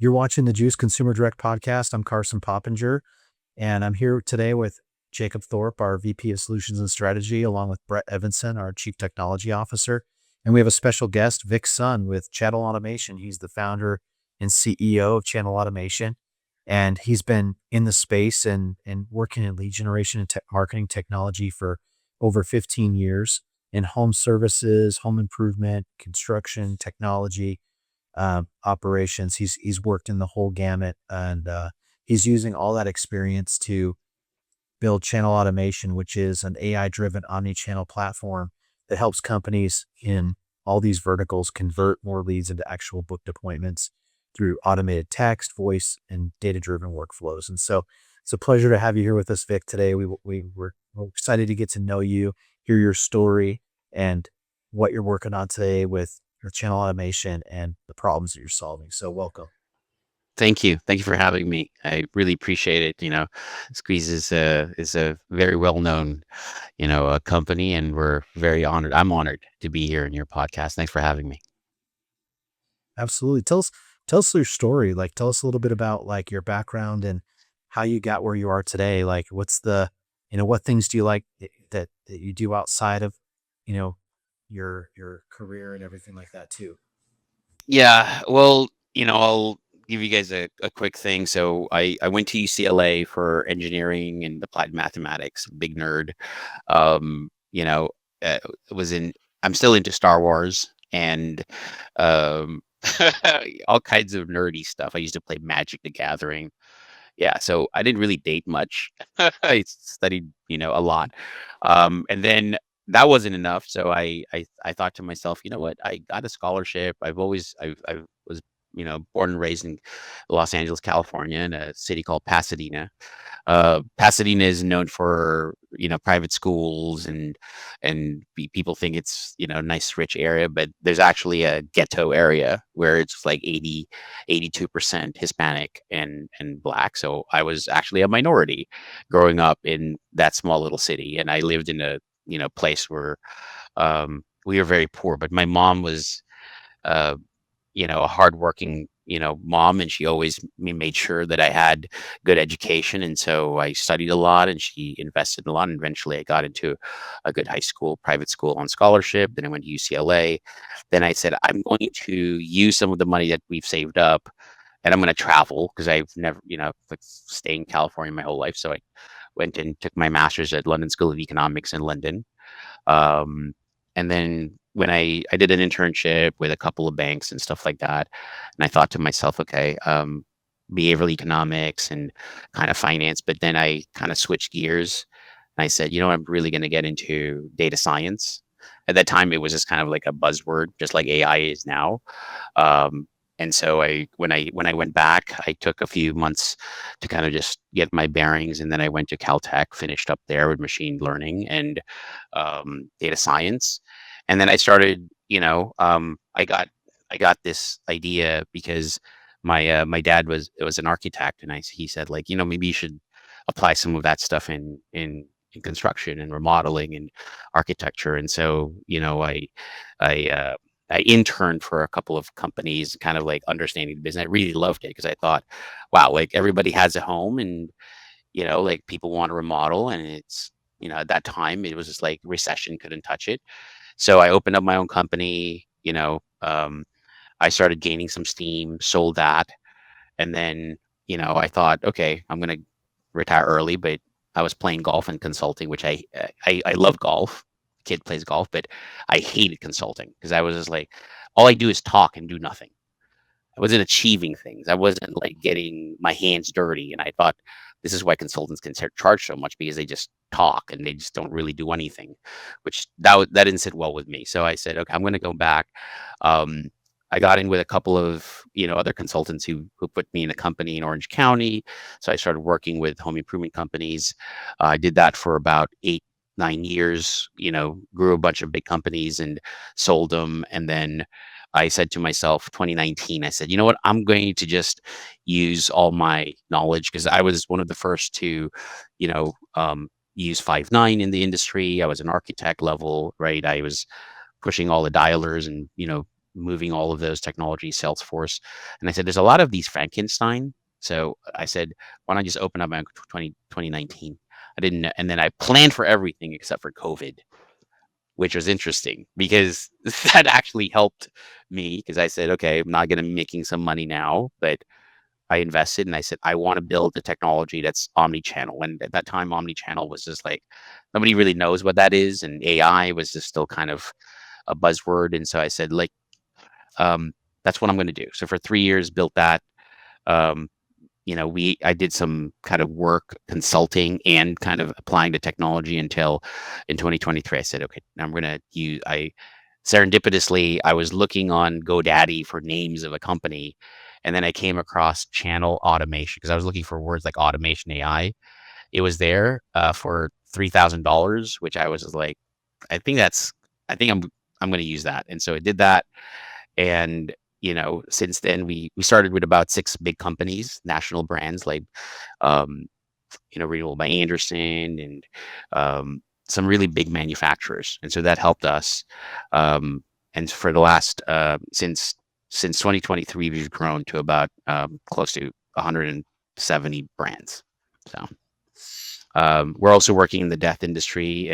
You're watching the Juice Consumer Direct podcast. I'm Carson Poppenger, and I'm here today with Jacob Thorpe, our VP of Solutions and Strategy, along with Brett Evanson, our Chief Technology Officer. And we have a special guest, Vic Sun, with Channel Automation. He's the founder and CEO of Channel Automation, and he's been in the space and working in lead generation and marketing technology for over 15 years in home services, home improvement, construction, technology, operations. He's worked in the whole gamut, and he's using all that experience to build Channel Automation, which is an AI-driven omni-channel platform that helps companies in all these verticals convert more leads into actual booked appointments through automated text, voice, and data-driven workflows. And so it's a pleasure to have you here with us, Vic, today. We're excited to get to know you, hear your story, and what you're working on today with your Channel Automation and the problems that you're solving. So welcome. Thank you. Thank you for having me. I really appreciate it. Squeeze is a very well-known, company, and we're very honored. I'm honored to be here in your podcast. Thanks for having me. Absolutely. Tell us your story. Like, tell us a little bit about like your background and how you got where you are today. Like, what's what things do you like that you do outside of, you know, your career and everything like that too? Yeah, well, I'll give you guys a quick thing. So I went to UCLA for engineering and applied mathematics, big nerd. Um, you know, uh, was in I'm still into Star Wars and um all kinds of nerdy stuff. I used to play Magic the Gathering. Yeah, so I didn't really date much. I studied, a lot. And then that wasn't enough. So I thought to myself, you know what? I got a scholarship. I was, born and raised in Los Angeles, California, in a city called Pasadena. Pasadena is known for, private schools and people think it's, a nice rich area, but there's actually a ghetto area where it's like 82% Hispanic and Black. So I was actually a minority growing up in that small little city, and I lived in a, place where we were very poor, but my mom was uh, a hardworking, mom, and she always made sure that I had good education. And so I studied a lot, and she invested a lot. And eventually, I got into a good high school, private school on scholarship. Then I went to UCLA. Then I said, I'm going to use some of the money that we've saved up, and I'm going to travel because I've never, like staying in California my whole life. So I went and took my master's at London School of Economics in London. Um, and then when I did an internship with a couple of banks and stuff like that, and I thought to myself, okay, behavioral economics and kind of finance, but then I kind of switched gears and I said, I'm really going to get into data science. At that time, it was just kind of like a buzzword, just like AI is now. Um, and so when I went back, I took a few months to kind of just get my bearings, and then I went to Caltech, finished up there with machine learning and data science, and then I started. I got this idea because my dad was an architect, and he said, like, maybe you should apply some of that stuff in construction and remodeling and architecture. And so I uh, I interned for a couple of companies, kind of like understanding the business. I really loved it because I thought, wow, like everybody has a home, and like people want to remodel, and it's at that time it was just like recession couldn't touch it. So I opened up my own company. I started gaining some steam, sold that, and then I thought, okay, I'm gonna retire early, but I was playing golf and consulting, which I love golf. Kid plays golf, but I hated consulting because I was just like, all I do is talk and do nothing. I wasn't achieving things. I wasn't like getting my hands dirty. And I thought this is why consultants can charge so much, because they just talk and they just don't really do anything, which that didn't sit well with me. So I said, okay, I'm going to go back. Um, I got in with a couple of other consultants who put me in a company in Orange County. So I started working with home improvement companies. I did that for about 8, 9 years. Grew a bunch of big companies and sold them, and then I said to myself, 2019, I said, you know what? I'm going to just use all my knowledge, because I was one of the first to, you know, um, use 5.9 in the industry. I was an architect level, right? I was pushing all the dialers and, moving all of those technologies, Salesforce. And I said, there's a lot of these Frankenstein. So I said, why don't I just open up my 2019? I didn't, and then I planned for everything except for COVID, which was interesting because that actually helped me because I said, okay, I'm not going to be making some money now, but I invested and I said, I want to build a technology that's omni-channel. And at that time, omni-channel was just like, nobody really knows what that is. And AI was just still kind of a buzzword. And so I said, like, um, that's what I'm going to do. So for 3 years, built that. Um, I did some kind of work consulting and kind of applying the technology until in 2023, I said, okay, now I'm going to use, I serendipitously, I was looking on GoDaddy for names of a company. And then I came across channel automation because I was looking for words like automation AI. It was there for $3,000, which I was just like, I think that's, I think I'm going to use that. And so I did that. And since then we started with about 6 big companies, national brands like um, Renewable by Anderson and some really big manufacturers. And so that helped us. Um, and for the last since 2023, we've grown to about close to 170 brands. So we're also working in the death industry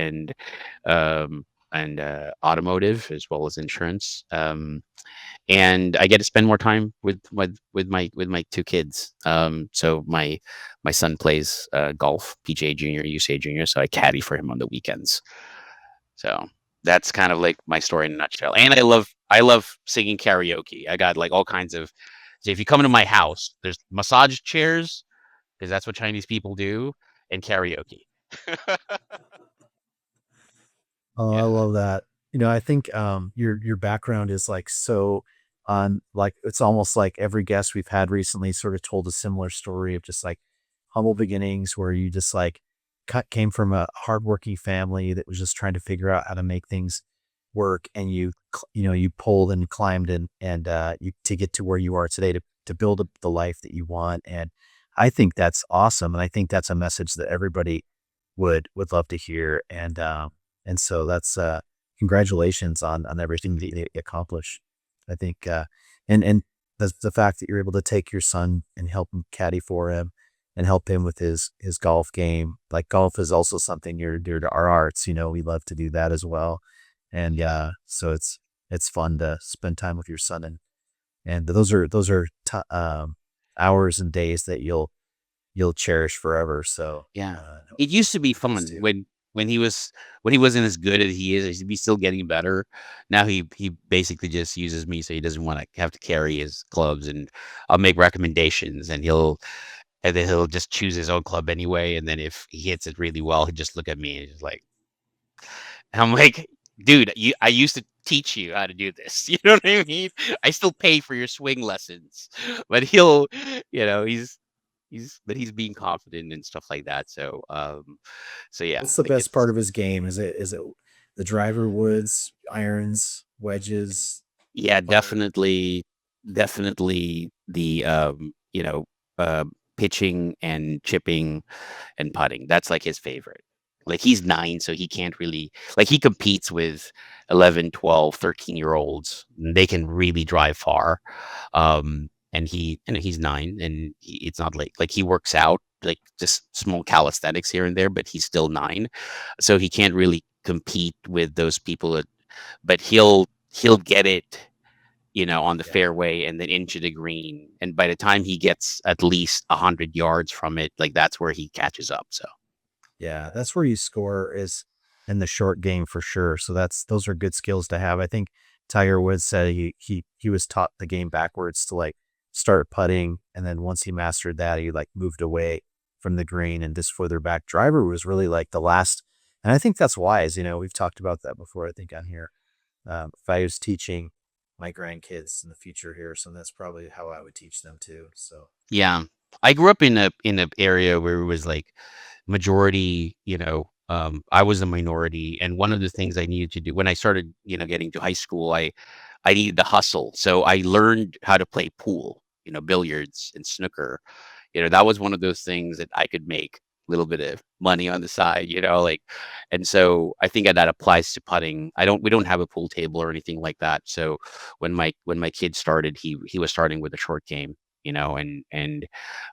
um, and automotive as well as insurance. And I get to spend more time with my 2 kids. So my son plays golf, PGA Junior, UCA Junior, so I caddy for him on the weekends. So that's kind of like my story in a nutshell. And I love singing karaoke. I got like all kinds of. So if you come into my house, there's massage chairs because that's what Chinese people do, and karaoke. Oh, I Yeah. love that. I think your background is like so on like it's almost like every guest we've had recently sort of told a similar story of just like humble beginnings where you just like came from a hardworking family that was just trying to figure out how to make things work and you pulled and climbed and you to get to where you are today to build up the life that you want. And I think that's awesome. And I think that's a message that everybody would love to hear. And so that's congratulations on everything that you accomplish. I think and the fact that you're able to take your son and help him caddy for him and help him with his golf game. Like golf is also something near dear to our hearts. We love to do that as well. And yeah, so it's fun to spend time with your son and those are hours and days that you'll cherish forever. So Yeah. no, It used to be us fun too. when he wasn't as good as he is. He'd be still getting better. Now he basically just uses me so he doesn't want to have to carry his clubs, and I'll make recommendations and then he'll just choose his own club anyway. And then if he hits it really well, he'll just look at me and he's like, and I'm like, dude, I used to teach you how to do this. You know what I mean? I still pay for your swing lessons, but he's being confident and stuff like that. So yeah, What's the like best it's part of his game? Is it the driver woods, irons, wedges, yeah, putter? definitely the uh pitching and chipping and putting. That's like his favorite. Like he's 9, so he can't really like he competes with 11, 12, 13-year olds. They can really drive far. And he's 9 and it's not like he works out like just small calisthenics here and there, but he's still 9. So he can't really compete with those people but he'll get it on the Yeah. fairway and then into the green. And by the time he gets at least 100 yards from it, like that's where he catches up. So Yeah, that's where you score is in the short game for sure. So those are good skills to have. I think Tiger Woods said he was taught the game backwards to like start putting, and then once he mastered that, he like moved away from the green and just further back. Driver was really like the last, and I think that's wise. We've talked about that before. I think on here, if I was teaching my grandkids in the future here, so that's probably how I would teach them too. So yeah, I grew up in a area where it was like majority. I was a minority, and one of the things I needed to do when I started, getting to high school, I needed to hustle. So I learned how to play pool, billiards and snooker. That was one of those things that I could make little bit of money on the side, like, and so I think that applies to putting. We don't have a pool table or anything like that. So when my kid started, he was starting with a short game, and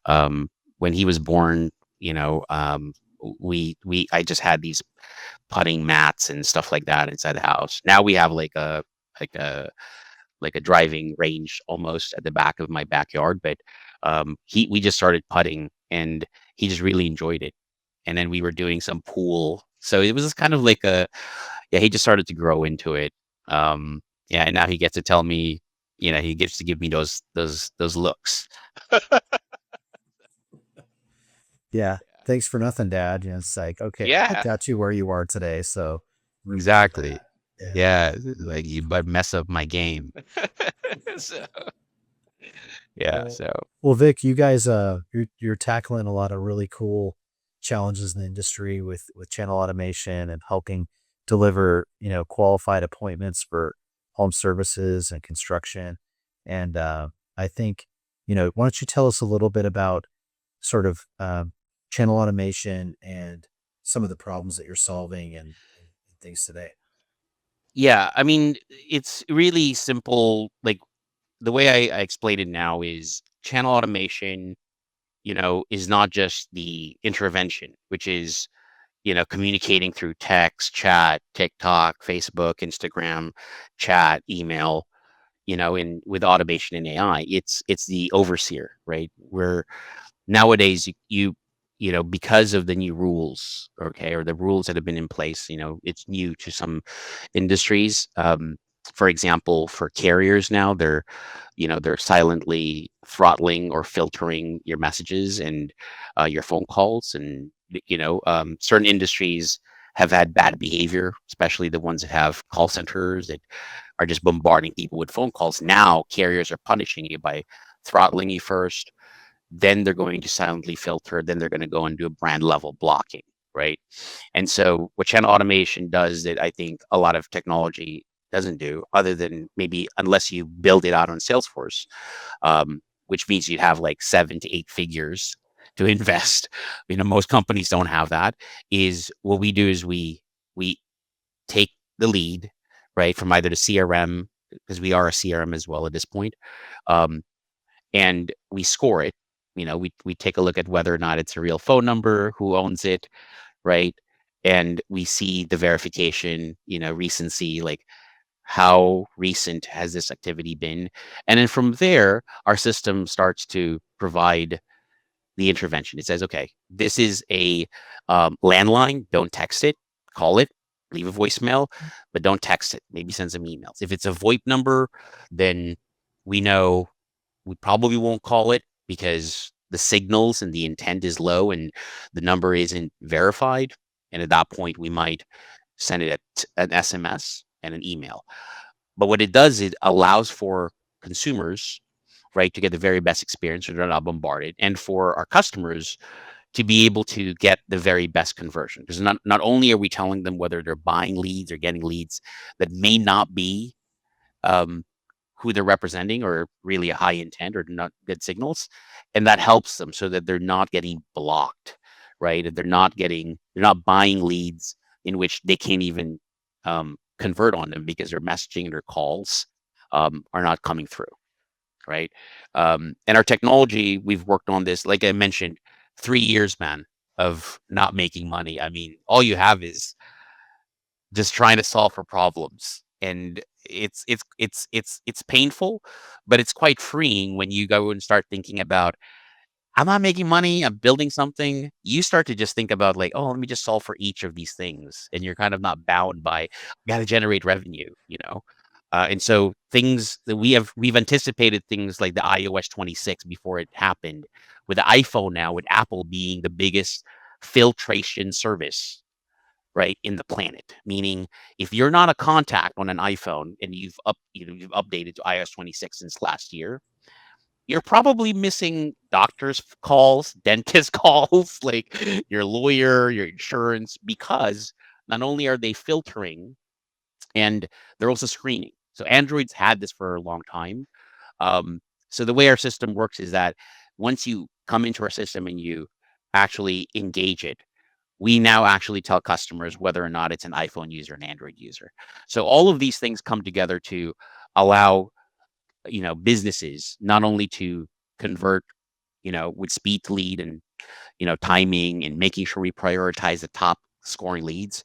um, when he was born, I just had these putting mats and stuff like that inside the house. Now we have like a like a driving range almost at the back of my backyard. But he we just started putting, and he just really enjoyed it. And then we were doing some pool, so it was just kind of like a yeah. He just started to grow into it. Yeah, and now he gets to tell me, he gets to give me those looks. Yeah. Thanks for nothing, Dad. It's like, okay, I Yeah, got you where you are today. So remember exactly. that. Yeah. Yeah, like you but mess up my game. So, yeah, Well, so well, Vic, you guys, you're tackling a lot of really cool challenges in the industry with channel automation and helping deliver, qualified appointments for home services and construction. And I think, why don't you tell us a little bit about sort of channel automation and some of the problems that you're solving and things today? yeah, I mean, it's really simple. Like the way I explain it now is channel automation, is not just the intervention, which is, communicating through text, chat, TikTok, Facebook, Instagram, chat, email, in with automation and AI. It's the overseer, right? Where nowadays because of the new rules, okay, or the rules that have been in place, it's new to some industries. For example, for carriers now, they're silently throttling or filtering your messages and your phone calls, and certain industries have had bad behavior, especially the ones that have call centers that are just bombarding people with phone calls. Now carriers are punishing you by throttling you first, then they're going to silently filter, then they're going to go and do a brand level blocking, right? And so what channel automation does that I think a lot of technology doesn't do, other than maybe unless you build it out on Salesforce, which means you'd have like 7 to 8 figures to invest. Most companies don't have that. Is what we do is we take the lead, right, from either the CRM, because we are a CRM as well at this point, um, and we score it. We take a look at whether or not it's a real phone number, who owns it, right? And we see the verification, recency, like how recent has this activity been? And then from there, our system starts to provide the intervention. It says, okay, this is a landline. Don't text it. Call it. Leave a voicemail, but don't text it. Maybe send some emails. If it's a VoIP number, then we know we probably won't call it because the signals and the intent is low and the number isn't verified. And at that point, we might send it an SMS and an email. But what it does, it allows for consumers, right, to get the very best experience so they're not bombarded, and for our customers to be able to get the very best conversion. Because not only are we telling them whether they're buying leads or getting leads that may not be um, who they're representing or really a high intent or not good signals, and that helps them so that they're not getting blocked, right? And they're not buying leads in which they can't even convert on them because their messaging and their calls are not coming through, right? And our technology, we've worked on this, like I mentioned, 3 years, man, of not making money. I mean, all you have is just trying to solve for problems, and it's painful, but it's quite freeing when you go and start thinking about, I'm not making money, I'm building something. You start to just think about like, oh, let me just solve for each of these things, and you're kind of not bound by got to generate revenue, and so things that we've anticipated things like the iOS 26 before it happened, with the iPhone now, with Apple being the biggest filtration service, right, in the planet. Meaning, if you're not a contact on an iPhone and you've updated to iOS 26 since last year, you're probably missing doctors' calls, dentist calls, like your lawyer, your insurance, because not only are they filtering, and they're also screening. So Android's had this for a long time. Um, so the way our system works is that once you come into our system and you actually engage it. We now actually tell customers whether or not it's an iPhone user, an Android user. So all of these things come together to allow, businesses not only to convert, with speed to lead and, timing and making sure we prioritize the top scoring leads,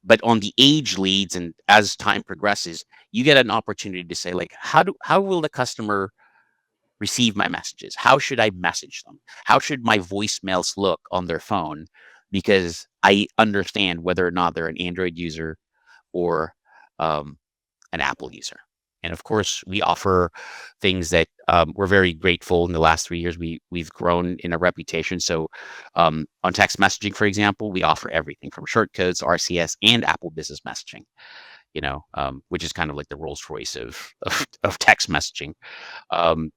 but on the age leads and as time progresses, you get an opportunity to say, like, how will the customer receive my messages? How should I message them? How should my voicemails look on their phone? Because I understand whether or not they're an Android user or um, an Apple user. And of course, we offer things that we're very grateful. In the last 3 years, we've grown in a reputation. So, on text messaging, for example, we offer everything from short codes, RCS, and Apple Business Messaging. Which is kind of like the Rolls Royce of text messaging.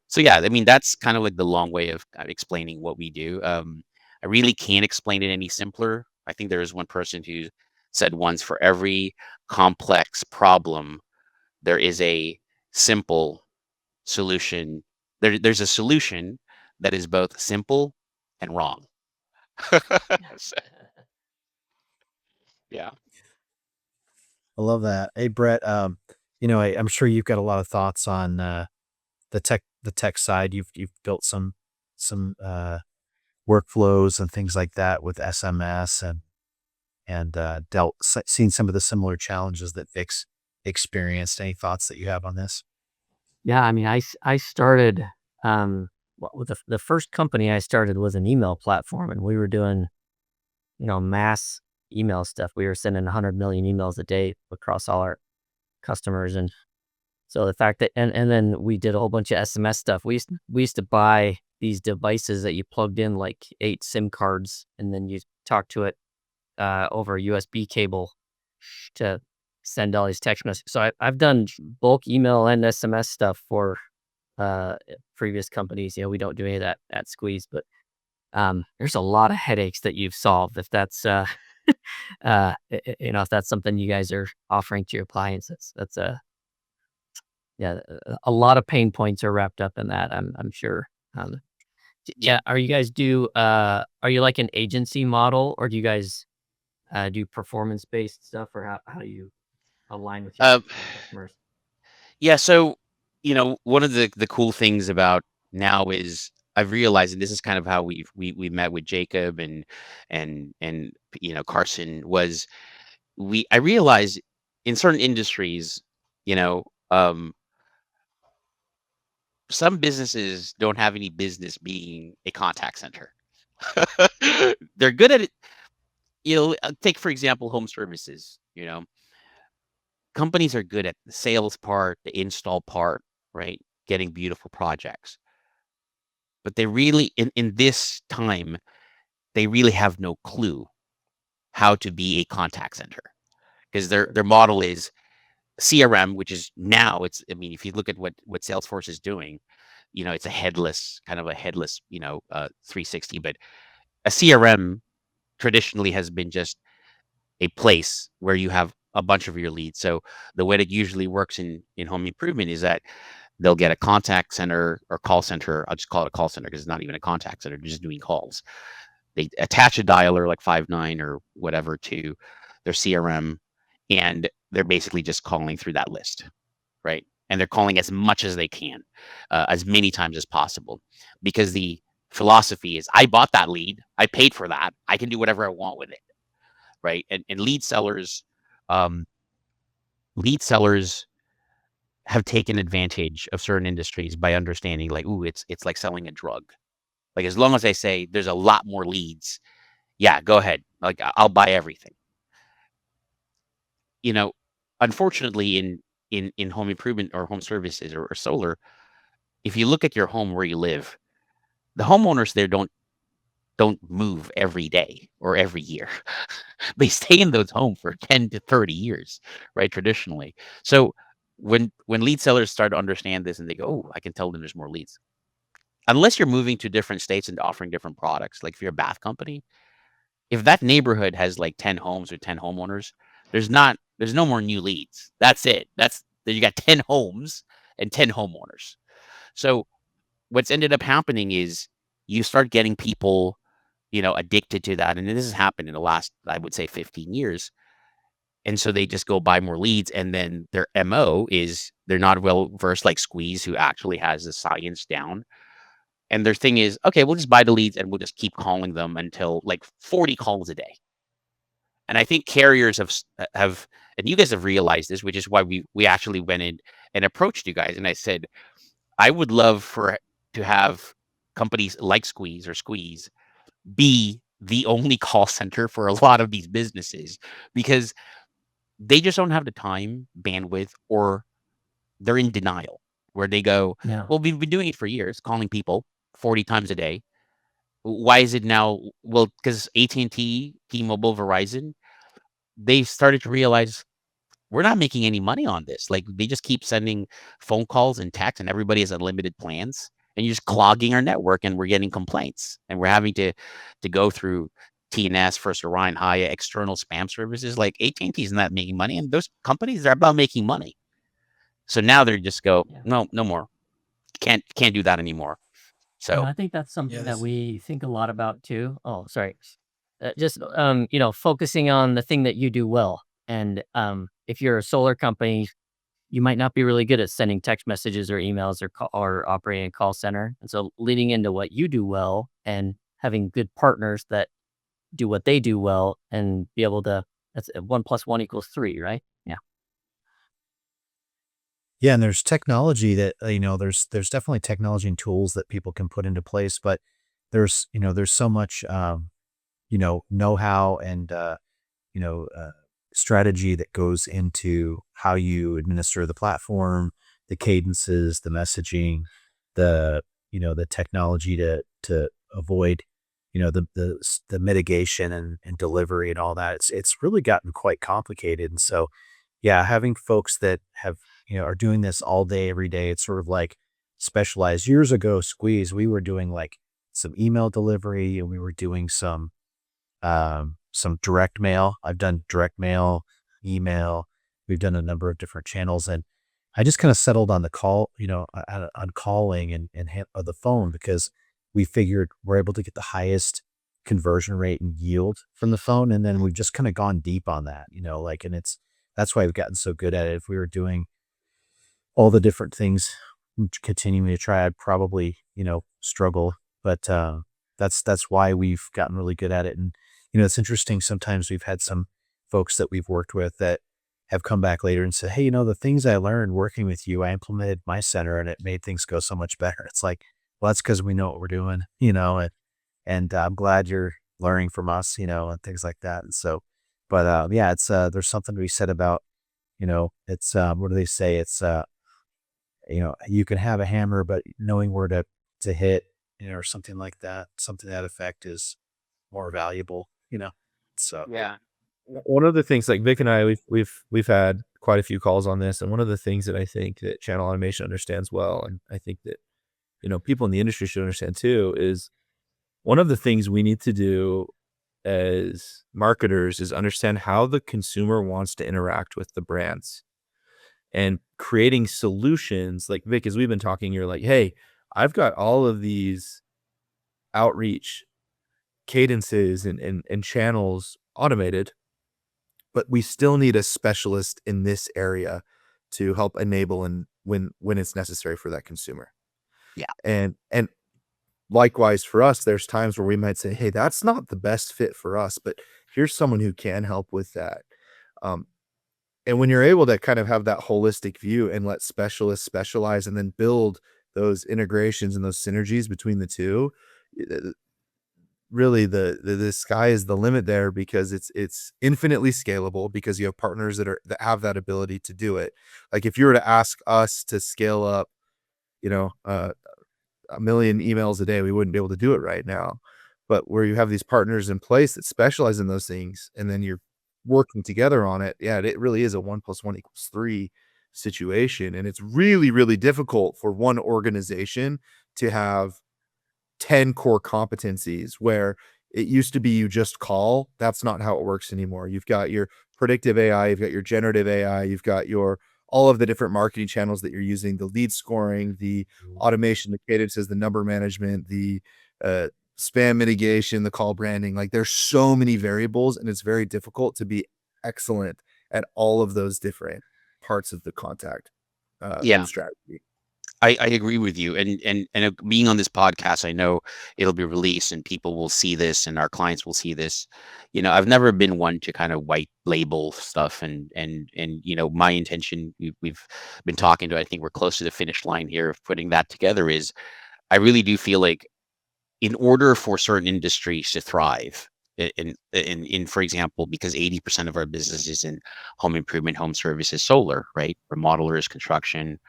So yeah, I mean, that's kind of like the long way of explaining what we do. I really can't explain it any simpler. I think there was one person who said once, for every complex problem, there is a simple solution. There's a solution that is both simple and wrong. So, yeah. I love that. Hey, Brett, I'm sure you've got a lot of thoughts on the tech side. You've built some workflows and things like that with SMS and seen some of the similar challenges that Vic's experienced. Any thoughts that you have on this? Yeah, I mean, I started, with the first company I started was an email platform, and we were doing, mass email stuff. We were sending 100 million emails a day across all our customers, and so the fact that and then we did a whole bunch of SMS stuff. We used to buy these devices that you plugged in like 8 SIM cards, and then you talk to it over a USB cable to send all these text messages. So I've done bulk email and SMS stuff for uh, previous companies. We don't do any of that at Squeeze, but there's a lot of headaches that you've solved. If that's if that's something you guys are offering to your clients, that's a yeah, a lot of pain points are wrapped up in that. I'm sure. Yeah, are you guys are you like an agency model, or do you guys do performance based stuff, or how do you align with Uh, your customers? yeah. So, one of the cool things about now is I've realized, and this is kind of how we met with Jacob and Carson, was I realized in certain industries, you know, um, some businesses don't have any business being a contact center. They're good at it. Take for example, home services. Companies are good at the sales part, the install part, right? Getting beautiful projects. But they really, in this time, they really have no clue how to be a contact center, because their model is CRM, which is now I mean, if you look at what Salesforce is doing, it's a headless, 360. But a CRM traditionally has been just a place where you have a bunch of your leads. So the way that usually works in home improvement is that they'll get a contact center or call center. I'll just call it a call center because it's not even a contact center. They're just doing calls. They attach a dialer like 59 or whatever to their CRM, and they're basically just calling through that list, right? And they're calling as much as they can, as many times as possible, because the philosophy is, I bought that lead, I paid for that, I can do whatever I want with it, right? And um, lead sellers have taken advantage of certain industries by understanding, like, ooh, it's like selling a drug. Like, as long as I say there's a lot more leads, yeah, go ahead. Like, I'll buy everything. You know, Unfortunately, in home improvement or home services or solar, if you look at your home where you live, the homeowners there don't move every day or every year. They stay in those homes for 10 to 30 years, right? Traditionally. So when lead sellers start to understand this and they go, oh, I can tell them there's more leads. Unless you're moving to different states and offering different products, like if you're a bath company, if that neighborhood has like 10 homes or 10 homeowners, there's no more new leads. That's it. You got 10 homes and 10 homeowners. So what's ended up happening is you start getting people addicted to that. And this has happened in the last, I would say, 15 years. And so they just go buy more leads. And then their MO is they're not well versed like Squeeze, who actually has the science down. And their thing is, okay, we'll just buy the leads and we'll just keep calling them until like 40 calls a day. And I think carriers have, and you guys have realized this, which is why we actually went in and approached you guys. And I said, I would love to have companies like Squeeze be the only call center for a lot of these businesses, because they just don't have the time, bandwidth, or they're in denial, where they go, Yeah. well, we've been doing it for years, calling people 40 times a day. Why is it now? Well, because AT&T, T-Mobile, Verizon, they started to realize we're not making any money on this. Like, they just keep sending phone calls and texts, and everybody has unlimited plans, and you're just clogging our network, and we're getting complaints, and we're having to go through TNS, First Orion, Haya, external spam services. Like, AT&T is not making money, and those companies, they're about making money. So now they're just go, Yeah. no more. Can't do that anymore. So I think that's something that this- we think a lot about too. Oh, sorry. Just focusing on the thing that you do well. And if you're a solar company, you might not be really good at sending text messages or emails or operating a call center. And so leading into what you do well and having good partners that do what they do well and be able to, that's 1 + 1 = 3, right? Yeah. Yeah, and there's technology that there's definitely technology and tools that people can put into place, but there's so much know-how and you know uh, strategy that goes into how you administer the platform, the cadences, the messaging, the technology to avoid the mitigation and delivery and all that. It's really gotten quite complicated, and so yeah, having folks that have are doing this all day, every day. It's sort of like specialized. Years ago, Squeeze, we were doing like some email delivery, and we were doing some direct mail. I've done direct mail, email. We've done a number of different channels, and I just kind of settled on the call, on calling or the phone, because we figured we're able to get the highest conversion rate and yield from the phone, and then we've just kind of gone deep on that, and that's why we've gotten so good at it. If we were doing all the different things, continuing to try, I'd probably, struggle. But that's why we've gotten really good at it. And it's interesting. Sometimes we've had some folks that we've worked with that have come back later and said, "Hey, the things I learned working with you, I implemented my center, and it made things go so much better." It's like, well, that's because we know what we're doing, and I'm glad you're learning from us, and things like that. And so, but yeah, it's there's something to be said about, it's what do they say? It's you can have a hammer, but knowing where to hit, or something like that, something to that effect is more valuable, So yeah, One of the things, like Vic and I, we've had quite a few calls on this, and one of the things that I think that channel automation understands well, and I think that people in the industry should understand too, is one of the things we need to do as marketers is understand how the consumer wants to interact with the brands, and creating solutions. Like Vic, as we've been talking, you're like, hey, I've got all of these outreach cadences and channels automated, but we still need a specialist in this area to help enable and when it's necessary for that consumer. Yeah. And likewise for us, there's times where we might say, hey, that's not the best fit for us, but here's someone who can help with that. And when you're able to kind of have that holistic view and let specialists specialize and then build those integrations and those synergies between the two, really the sky is the limit there, because it's infinitely scalable, because you have partners that have that ability to do it. Like if you were to ask us to scale up, a million emails a day, we wouldn't be able to do it right now. But where you have these partners in place that specialize in those things, and then you're working together on it, yeah, it really is a 1 + 1 = 3 situation. And it's really, really difficult for one organization to have 10 core competencies, where it used to be you just call. That's not how it works anymore. You've got your predictive AI, you've got your generative AI, you've got all of the different marketing channels that you're using, the lead scoring, the automation, the cadences, the number management, the spam mitigation, the call branding. Like there's so many variables, and it's very difficult to be excellent at all of those different parts of the contact Yeah, strategy. I agree with you. And being on this podcast, I know it'll be released and people will see this and our clients will see this. I've never been one to kind of white label stuff, and my intention, we've been talking to, I think we're close to the finish line here of putting that together, is I really do feel like in order for certain industries to thrive, in for example, because 80% of our business is in home improvement, home services, solar, right? Remodelers, construction,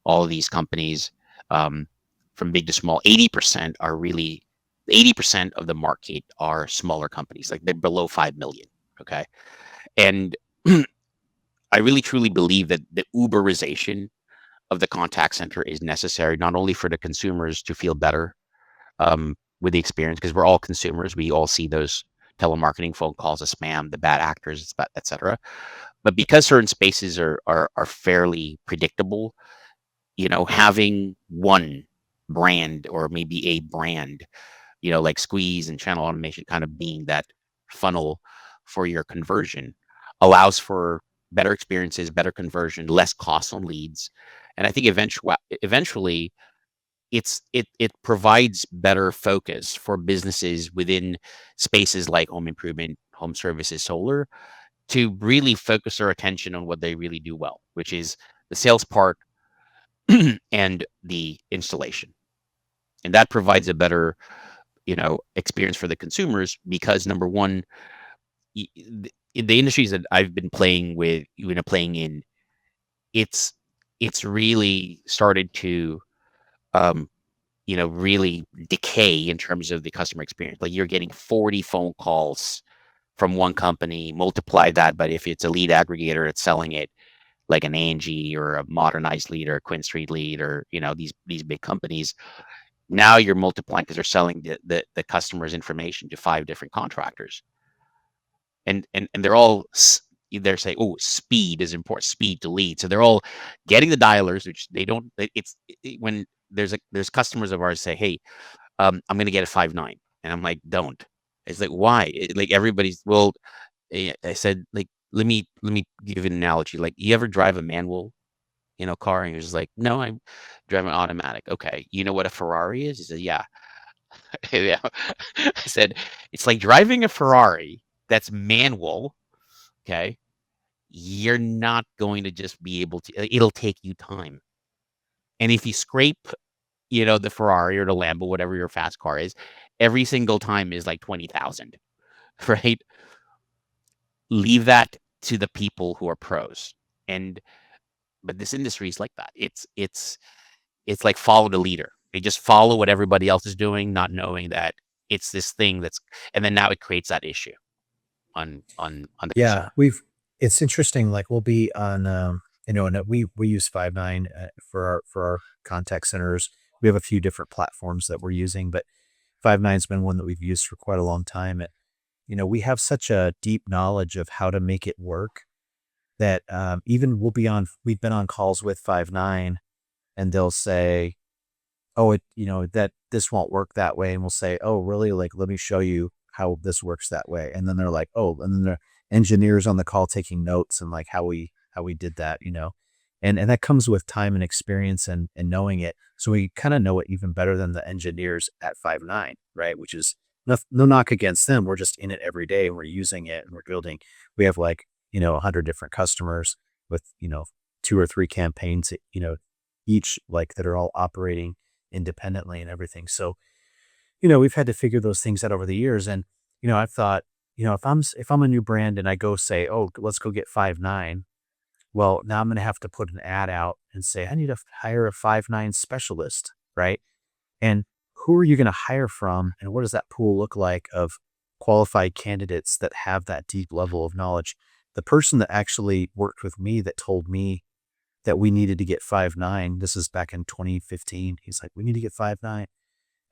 all of these companies, um, from big to small, 80% of the market are smaller companies, like they're below 5 million. Okay. And I really truly believe that the Uberization of the contact center is necessary, not only for the consumers to feel better with the experience, because we're all consumers. We all see those telemarketing phone calls as spam, the bad actors, etc. But because certain spaces are fairly predictable, having one brand or maybe a brand, like Squeeze and Channel Automation kind of being that funnel for your conversion allows for better experiences, better conversion, less costs on leads. And I think eventually it provides better focus for businesses within spaces like home improvement, home services, solar, to really focus their attention on what they really do well, which is the sales part and the installation. And that provides a better, experience for the consumers because number one, in the industries that I've been playing in, it's really started to really decay in terms of the customer experience. Like you're getting 40 phone calls from one company, multiply that, but if it's a lead aggregator, it's selling it like an Angie or a Modernized Lead or a Quinn Street Lead or these big companies. Now you're multiplying because they're selling the customer's information to 5 different contractors, and they're saying, oh, speed is important, speed to lead. So they're all getting the dialers, which they don't. When there's customers of ours say, hey, I'm gonna get a 5.9, and I'm like, don't. It's like, why? Like everybody's, well, I said, like, let me give you an analogy. Like, you ever drive a manual, car, and you're just like, no, I'm driving automatic. Okay, you know what a Ferrari is? He said, yeah. Yeah. I said, it's like driving a Ferrari that's manual. Okay, you're not going to just be able to. It'll take you time, and if you scrape, the Ferrari or the Lambo, whatever your fast car is, every single time is like 20,000, right? Leave that to the people who are pros. And but this industry is like that. It's like follow the leader. They just follow what everybody else is doing, not knowing that it's this thing and then now it creates that issue on the Yeah, it's interesting. Like we'll be on, and we use Five9 for our contact centers. We have a few different platforms that we're using, but Five9's been one that we've used for quite a long time. We have such a deep knowledge of how to make it work that even we've been on calls with Five9 and they'll say, oh, that this won't work that way. And we'll say, oh, really? Like, let me show you how this works that way. And then they're like, oh, and then the engineers on the call taking notes and like how we did that, and that comes with time and experience and knowing it. So we kind of know it even better than the engineers at Five9, right? Which is no knock against them. We're just in it every day and we're using it and we're building. We have 100 different customers with, 2 or 3 campaigns, each like that are all operating independently and everything. So, we've had to figure those things out over the years. And, I've thought, if I'm a new brand and I go say, oh, let's go get Five9. Well, now I'm going to have to put an ad out and say, I need to hire a Five9 specialist, right? And who are you going to hire from? And what does that pool look like of qualified candidates that have that deep level of knowledge? The person that actually worked with me that told me that we needed to get Five9, this is back in 2015. He's like, we need to get Five9.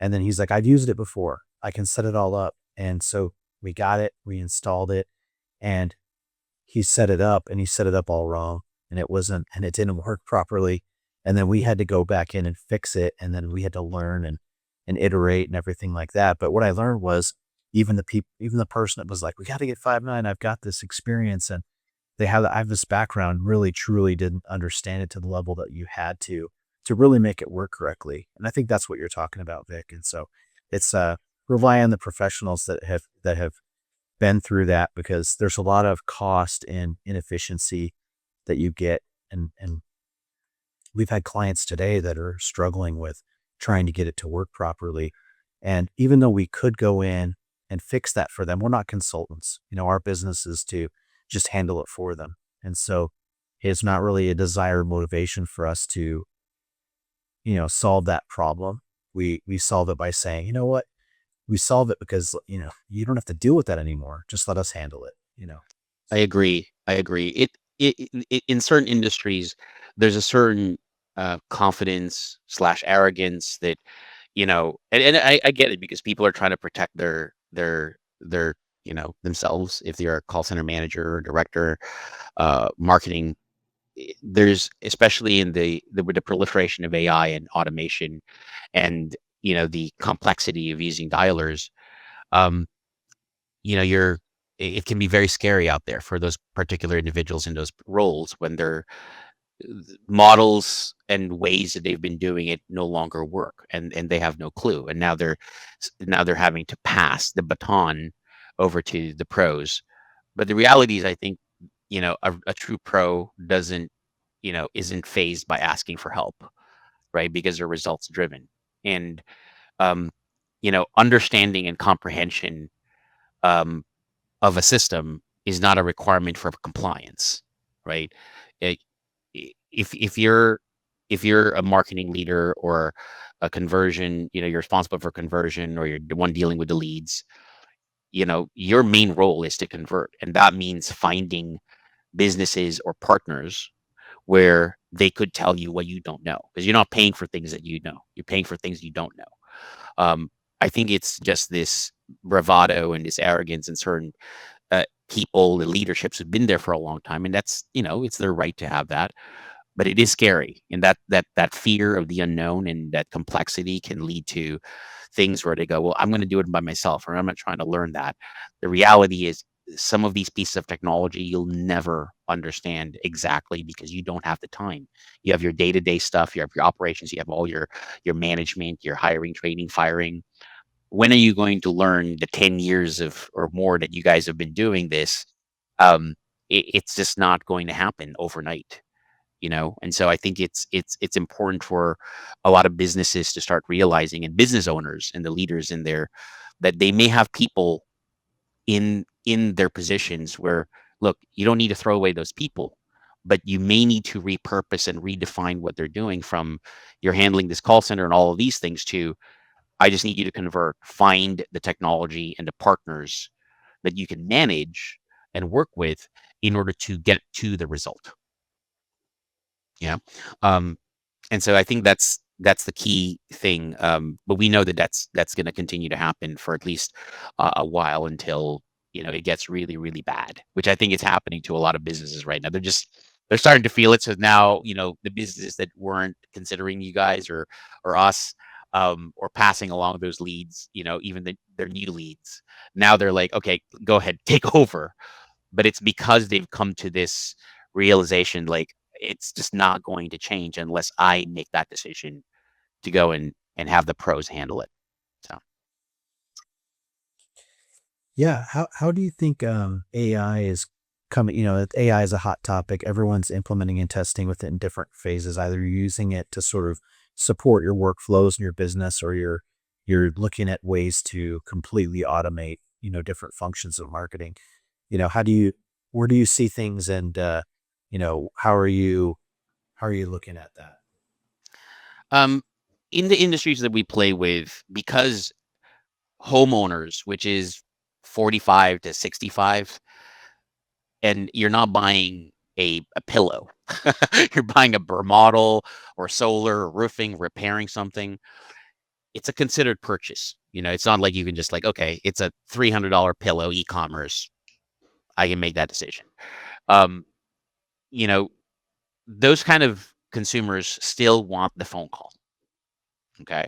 And then he's like, I've used it before. I can set it all up. And so we got it, we installed it, and he set it up all wrong. And it didn't work properly. And then we had to go back in and fix it. And then we had to learn. And and iterate and everything like that. But what I learned was even the person that was like, we got to get 5.9, I've got this experience and I have this background, really truly didn't understand it to the level that you had to really make it work correctly. And I think that's what you're talking about, Vic. And so it's rely on the professionals that have been through that, because there's a lot of cost and inefficiency that you get. And we've had clients today that are struggling with trying to get it to work properly. And even though we could go in and fix that for them, we're not consultants. Our business is to just handle it for them. And so it's not really a desired motivation for us to, solve that problem. We solve it by saying, you know what? We solve it because, you don't have to deal with that anymore. Just let us handle it. I agree. I agree. In certain industries, there's a certain confidence slash arrogance that, and I get it, because people are trying to protect their themselves. If you're a call center manager or director, marketing, there's, especially in with the proliferation of AI and automation, and the complexity of using dialers, um, you're it can be very scary out there for those particular individuals in those roles, when their models and ways that they've been doing it no longer work, and they have no clue, and now they're having to pass the baton over to the pros. But the reality is, I think, a true pro isn't phased by asking for help, right? Because they're results driven. And um, understanding and comprehension um, of a system is not a requirement for compliance, right? It, if you're a marketing leader or a conversion, you're responsible for conversion, or you're the one dealing with the leads, your main role is to convert, and that means finding businesses or partners where they could tell you what you don't know, because you're not paying for things that you know. You're paying for things you don't know. Um, I think it's just this bravado and this arrogance in certain people, the leaderships have been there for a long time, and that's, it's their right to have that. But it is scary, and that fear of the unknown and that complexity can lead to things where they go, well, I'm going to do it by myself, or I'm not trying to learn that. The reality is, some of these pieces of technology you'll never understand exactly, because you don't have the time. You have your day-to-day stuff, you have your operations, you have all your management, your hiring, training, firing. When are you going to learn the 10 years of or more that you guys have been doing this? It's just not going to happen overnight. And so I think it's important for a lot of businesses to start realizing, and business owners and the leaders in there, that they may have people in their positions where, look, you don't need to throw away those people, but you may need to repurpose and redefine what they're doing, from you're handling this call center and all of these things, to I just need you to find the technology and the partners that you can manage and work with in order to get to the result. Yeah. Um, and so I think that's the key thing. But we know that that's going to continue to happen for at least a while, until it gets really, really bad, which I think is happening to a lot of businesses right now. They're starting to feel it. So now, the businesses that weren't considering you guys or us, or passing along those leads, even their new leads, now they're like, okay, go ahead, take over. But it's because they've come to this realization, like, it's just not going to change unless I make that decision to go and have the pros handle it. So Yeah. How do you think AI is coming? AI is a hot topic. Everyone's implementing and testing with it in different phases. Either you're using it to sort of support your workflows in your business, or you're looking at ways to completely automate, different functions of marketing. Where do you see things, and how are you looking at that? um, in the industries that we play with, because homeowners, which is 45 to 65, and you're not buying a pillow, you're buying a model, or solar, or roofing, repairing something. It's a considered purchase. It's not like you can just, like, okay, it's a $300 pillow, e-commerce, I can make that decision. Um, you know, those kind of consumers still want the phone call. Okay.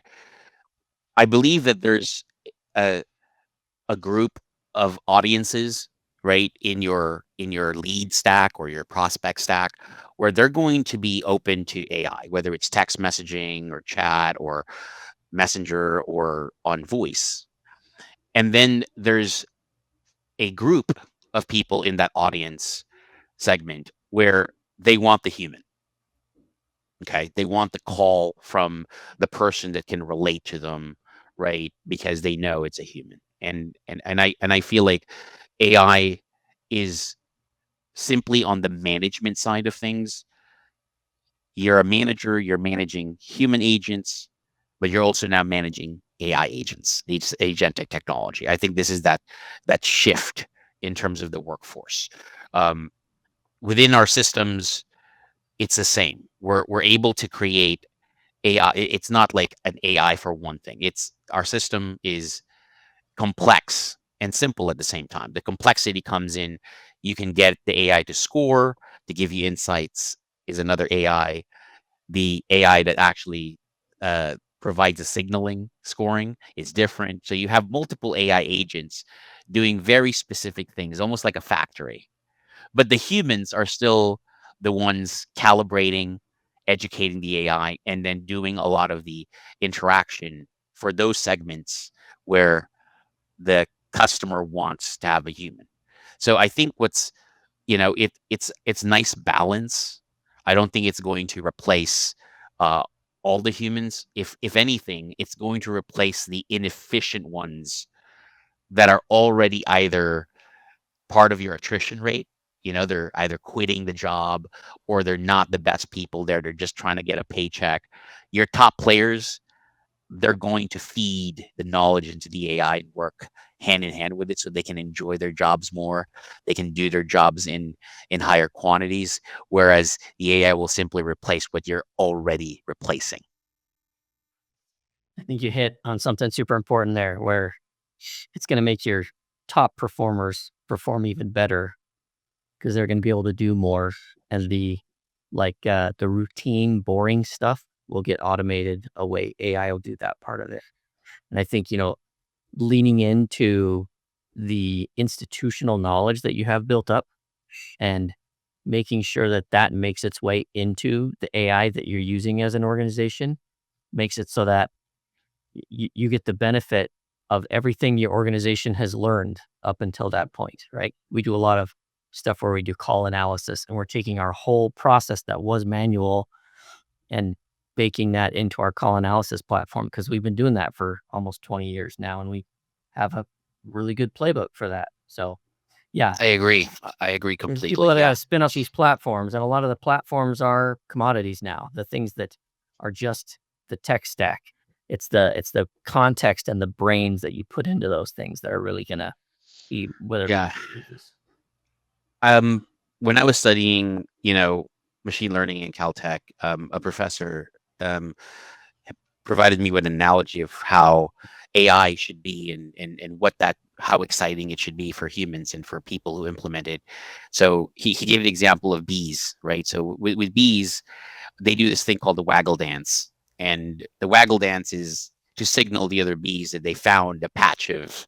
I believe that there's a group of audiences, right, in your lead stack or your prospect stack, where they're going to be open to AI, whether it's text messaging or chat or messenger or on voice. And then there's a group of people in that audience segment where they want the human. Okay, they want the call from the person that can relate to them, right? Because they know it's a human. And I feel like AI is simply on the management side of things. You're a manager, you're managing human agents, but you're also now managing AI agents, these agentic technology. I think this is that shift in terms of the workforce. Um, Within our systems, it's the same. We're able to create AI. It's not like an AI for one thing. It's our system is complex and simple at the same time. The complexity comes in, you can get the AI to score, to give you insights is another AI. The AI that actually provides the signaling scoring is different. So you have multiple AI agents doing very specific things, almost like a factory. But the humans are still the ones calibrating, educating the AI, and then doing a lot of the interaction for those segments where the customer wants to have a human. So I think what's it's nice balance. I don't think it's going to replace uh, all the humans. If anything, it's going to replace the inefficient ones that are already either part of your attrition rate. They're either quitting the job or they're not the best people there. They're just trying to get a paycheck. Your top players, they're going to feed the knowledge into the AI and work hand in hand with it so they can enjoy their jobs more. They can do their jobs in higher quantities, whereas the AI will simply replace what you're already replacing. I think you hit on something super important there where it's going to make your top performers perform even better because they're going to be able to do more, and the routine boring stuff will get automated away. AI will do that part of it. And I think, leaning into the institutional knowledge that you have built up and making sure that that makes its way into the AI that you're using as an organization makes it so that you get the benefit of everything your organization has learned up until that point, right? We do a lot of stuff where we do call analysis, and we're taking our whole process that was manual and baking that into our call analysis platform because we've been doing that for almost 20 years now, and we have a really good playbook for that. So, yeah, I agree. I agree there's people completely. that got Yeah. to spin up these platforms, and a lot of the platforms are commodities now. The things that are just the tech stack. It's the context and the brains that you put into those things that are really gonna be whether Yeah. When I was studying, machine learning in Caltech, a professor um, provided me with an analogy of how AI should be and how exciting it should be for humans and for people who implement it. So he gave an example of bees, right? So with bees, they do this thing called the waggle dance. And the waggle dance is to signal the other bees that they found a patch of,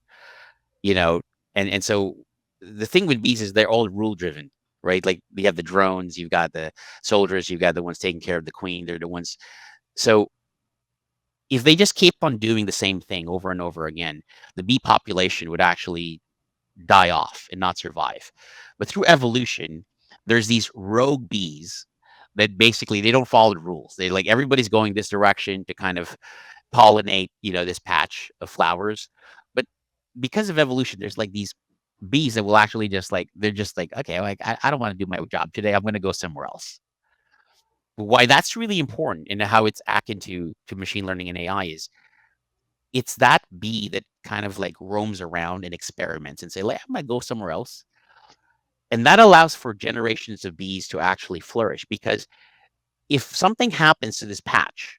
you know, and so the thing with bees is they're all rule driven, right? Like you have the drones, you've got the soldiers, you've got the ones taking care of the queen. They're the ones. So if they just keep on doing the same thing over and over again, the bee population would actually die off and not survive. But through evolution, there's these rogue bees that basically they don't follow the rules. They like everybody's going this direction to kind of pollinate, this patch of flowers. But because of evolution, there's like these bees that will actually just like they're just like, okay, like I don't want to do my job today. I'm gonna go somewhere else. Why that's really important in how it's akin to machine learning and AI is it's that bee that kind of like roams around and experiments and say, like, I'm gonna go somewhere else. And that allows for generations of bees to actually flourish because if something happens to this patch,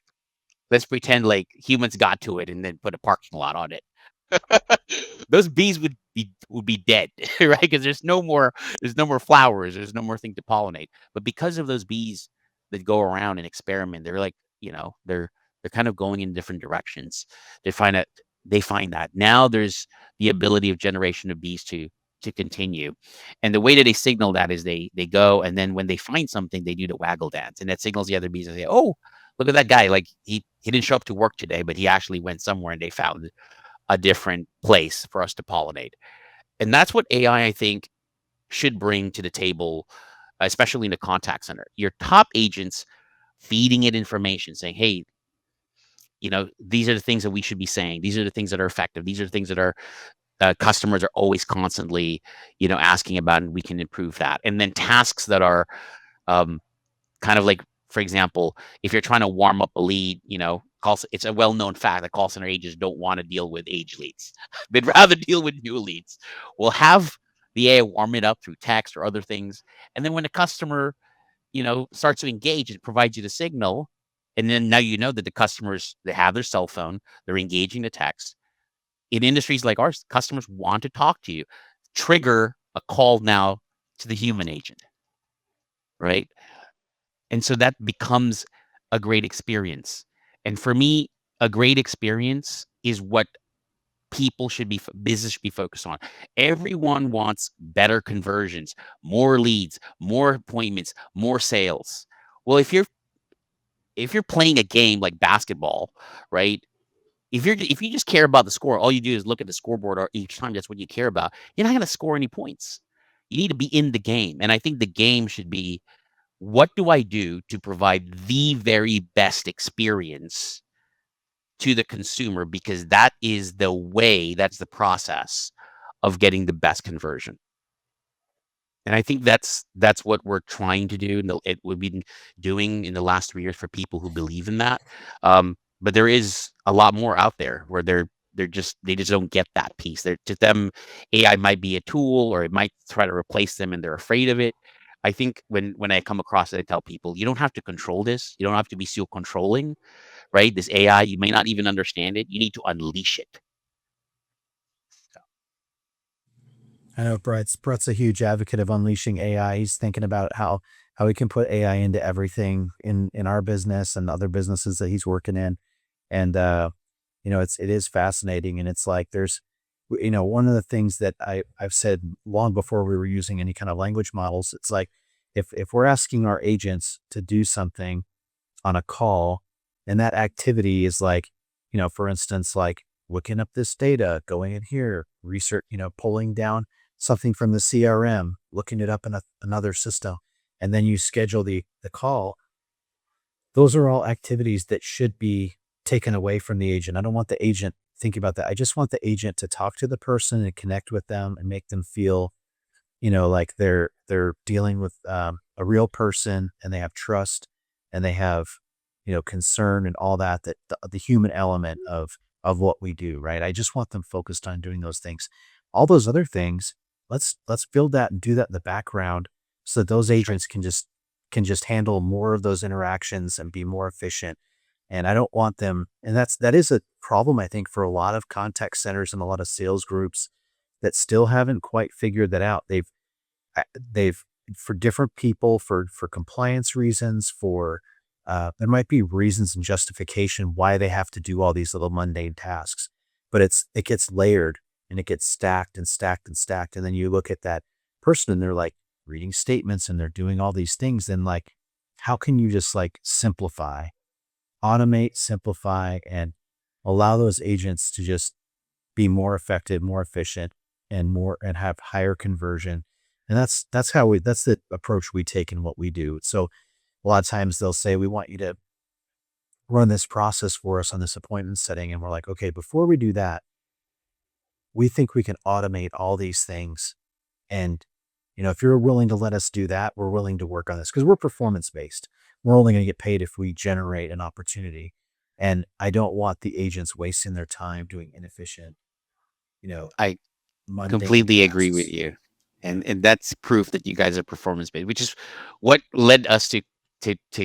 let's pretend like humans got to it and then put a parking lot on it. Those bees would be dead, right? Because there's no more flowers, there's no more thing to pollinate. But because of those bees that go around and experiment, they're like, they're They're kind of going in different directions. They find that now there's the ability of generation of bees to continue. And the way that they signal that is they go, and then when they find something, they do the waggle dance, and that signals the other bees and say, oh, look at that guy. Like he didn't show up to work today, but he actually went somewhere and they found a different place for us to pollinate. And that's what AI, I think, should bring to the table, especially in the contact center. Your top agents feeding it information, saying, hey, these are the things that we should be saying. These are the things that are effective. These are the things that our customers are always constantly, asking about, and we can improve that. And then tasks that are kind of like, for example, if you're trying to warm up a lead, it's a well-known fact that call center agents don't want to deal with age leads. They'd rather deal with new leads. We'll have the AI warm it up through text or other things. And then when the customer, starts to engage, it provides you the signal. And then now you know that the customers, they have their cell phone, they're engaging the text. In industries like ours, customers want to talk to you. Trigger a call now to the human agent, right? And so that becomes a great experience. And for me, a great experience is what business should be focused on. Everyone wants better conversions, more leads, more appointments, more sales. Well, if you're playing a game like basketball, right? If you just care about the score, all you do is look at the scoreboard or each time that's what you care about, you're not going to score any points. You need to be in the game. And I think the game should be, what do I do to provide the very best experience to the consumer? Because that's the process of getting the best conversion. And I think that's what we're trying to do, and we've been doing in the last 3 years for people who believe in that. But there is a lot more out there where they just don't get that piece. To them, AI might be a tool, or it might try to replace them, and they're afraid of it. I think when I come across it, I tell people, you don't have to control this. You don't have to be so controlling, right? This AI, you may not even understand it. You need to unleash it. I know Brett's a huge advocate of unleashing AI. He's thinking about how we can put AI into everything in our business and other businesses that he's working in. And it is fascinating. And it's like one of the things that I've said long before we were using any kind of language models, it's like if we're asking our agents to do something on a call, and that activity is like, for instance, like looking up this data, going in here, research, pulling down something from the CRM, looking it up in another system, and then you schedule the call. Those are all activities that should be taken away from the agent. I don't want the agent thinking about that. I just want the agent to talk to the person and connect with them and make them feel, like they're dealing with a real person, and they have trust, and they have, concern and all that the human element of what we do, right? I just want them focused on doing those things. All those other things, let's build that and do that in the background, so that those agents can just handle more of those interactions and be more efficient. And I don't want them, and that is a problem, I think, for a lot of contact centers and a lot of sales groups that still haven't quite figured that out. They've for different people, for compliance reasons, for there might be reasons and justification why they have to do all these little mundane tasks, but it gets layered, and it gets stacked and stacked and stacked. And then you look at that person and they're like reading statements and they're doing all these things. Then like, how can you just like automate, simplify, and allow those agents to just be more effective, more efficient, and have higher conversion? And that's the approach we take in what we do. So a lot of times they'll say, we want you to run this process for us on this appointment setting. And we're like, okay, before we do that, we think we can automate all these things. And, if you're willing to let us do that, we're willing to work on this, because we're performance-based. We're only going to get paid if we generate an opportunity. And I don't want the agents wasting their time doing inefficient, I mundane completely agree tasks. with you. And that's proof that you guys are performance-based, which is what led us to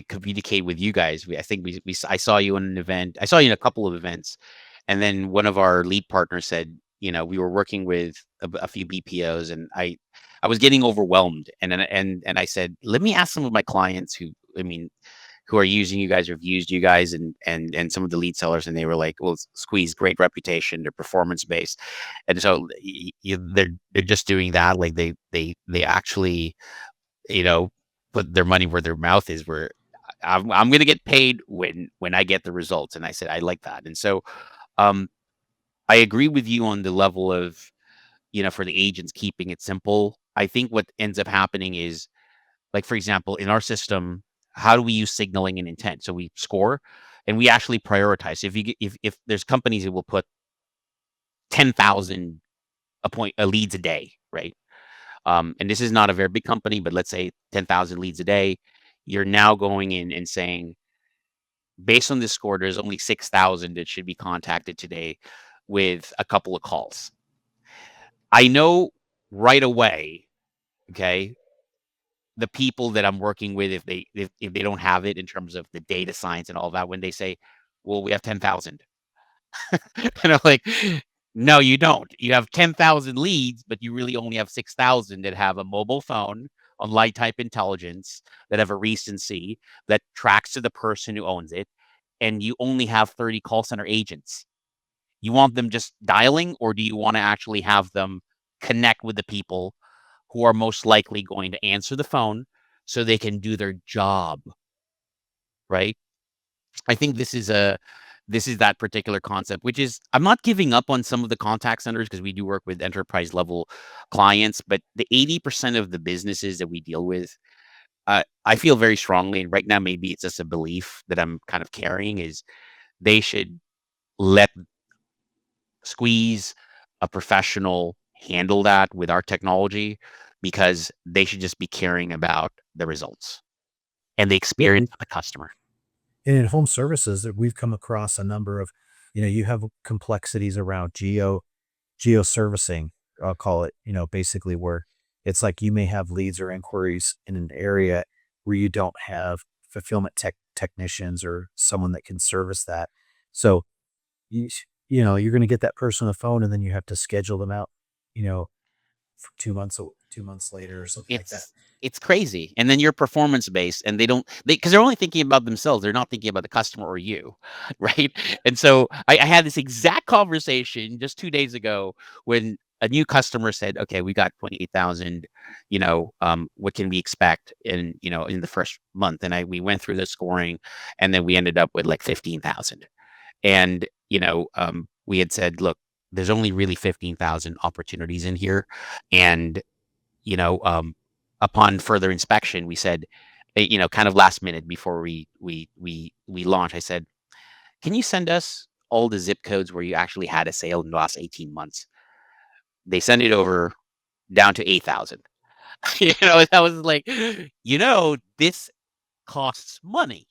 communicate with you guys. I think I saw you in an event. I saw you in a couple of events. And then one of our lead partners said, we were working with a few BPOs, and I was getting overwhelmed. And I said, let me ask some of my clients who, who are using you guys or have used you guys, and some of the lead sellers, and they were like, well, Squeeze, great reputation, they're performance based. And so they're just doing that. Like they actually, you know, put their money where their mouth is, where I'm going to get paid when I get the results. And I said, I like that. And so, um, I agree with you on the level of, for the agents, keeping it simple. I think what ends up happening is, like, for example, in our system, how do we use signaling and intent? So we score and we actually prioritize. If there's companies that will put 10,000 leads a day, right? And this is not a very big company, but let's say 10,000 leads a day. You're now going in and saying, based on this score, there's only 6,000 that should be contacted today with a couple of calls. I know right away, okay, the people that I'm working with, if they don't have it in terms of the data science and all that, when they say, well, we have 10,000. And I'm like, no, you don't. You have 10,000 leads, but you really only have 6,000 that have a mobile phone on light type intelligence, that have a recency that tracks to the person who owns it. And you only have 30 call center agents. You want them just dialing, or do you want to actually have them connect with the people who are most likely going to answer the phone so they can do their job, right? I think this is that particular concept, which is, I'm not giving up on some of the contact centers, because we do work with enterprise level clients, but the 80% of the businesses that we deal with, I feel very strongly, and right now maybe it's just a belief that I'm kind of carrying, is they should let Squeeze, a professional, handle that with our technology, because they should just be caring about the results and the experience of the customer. And in home services, that we've come across a number of, you have complexities around geo servicing, I'll call it, basically where it's like you may have leads or inquiries in an area where you don't have fulfillment technicians or someone that can service that. So you you're going to get that person on the phone, and then you have to schedule them out, for 2 months later or something like that. It's crazy. And then you're performance based, and because they're only thinking about themselves. They're not thinking about the customer or you, right? And so I had this exact conversation just 2 days ago, when a new customer said, okay, we got 28,000, what can we expect in the first month? And we went through the scoring, and then we ended up with like 15,000. And, we had said, look, there's only really 15,000 opportunities in here. And, you know, um, upon further inspection, we said, kind of last minute before we launch, I said, can you send us all the zip codes where you actually had a sale in the last 18 months? They sent it over, down to 8,000. That was like, this costs money,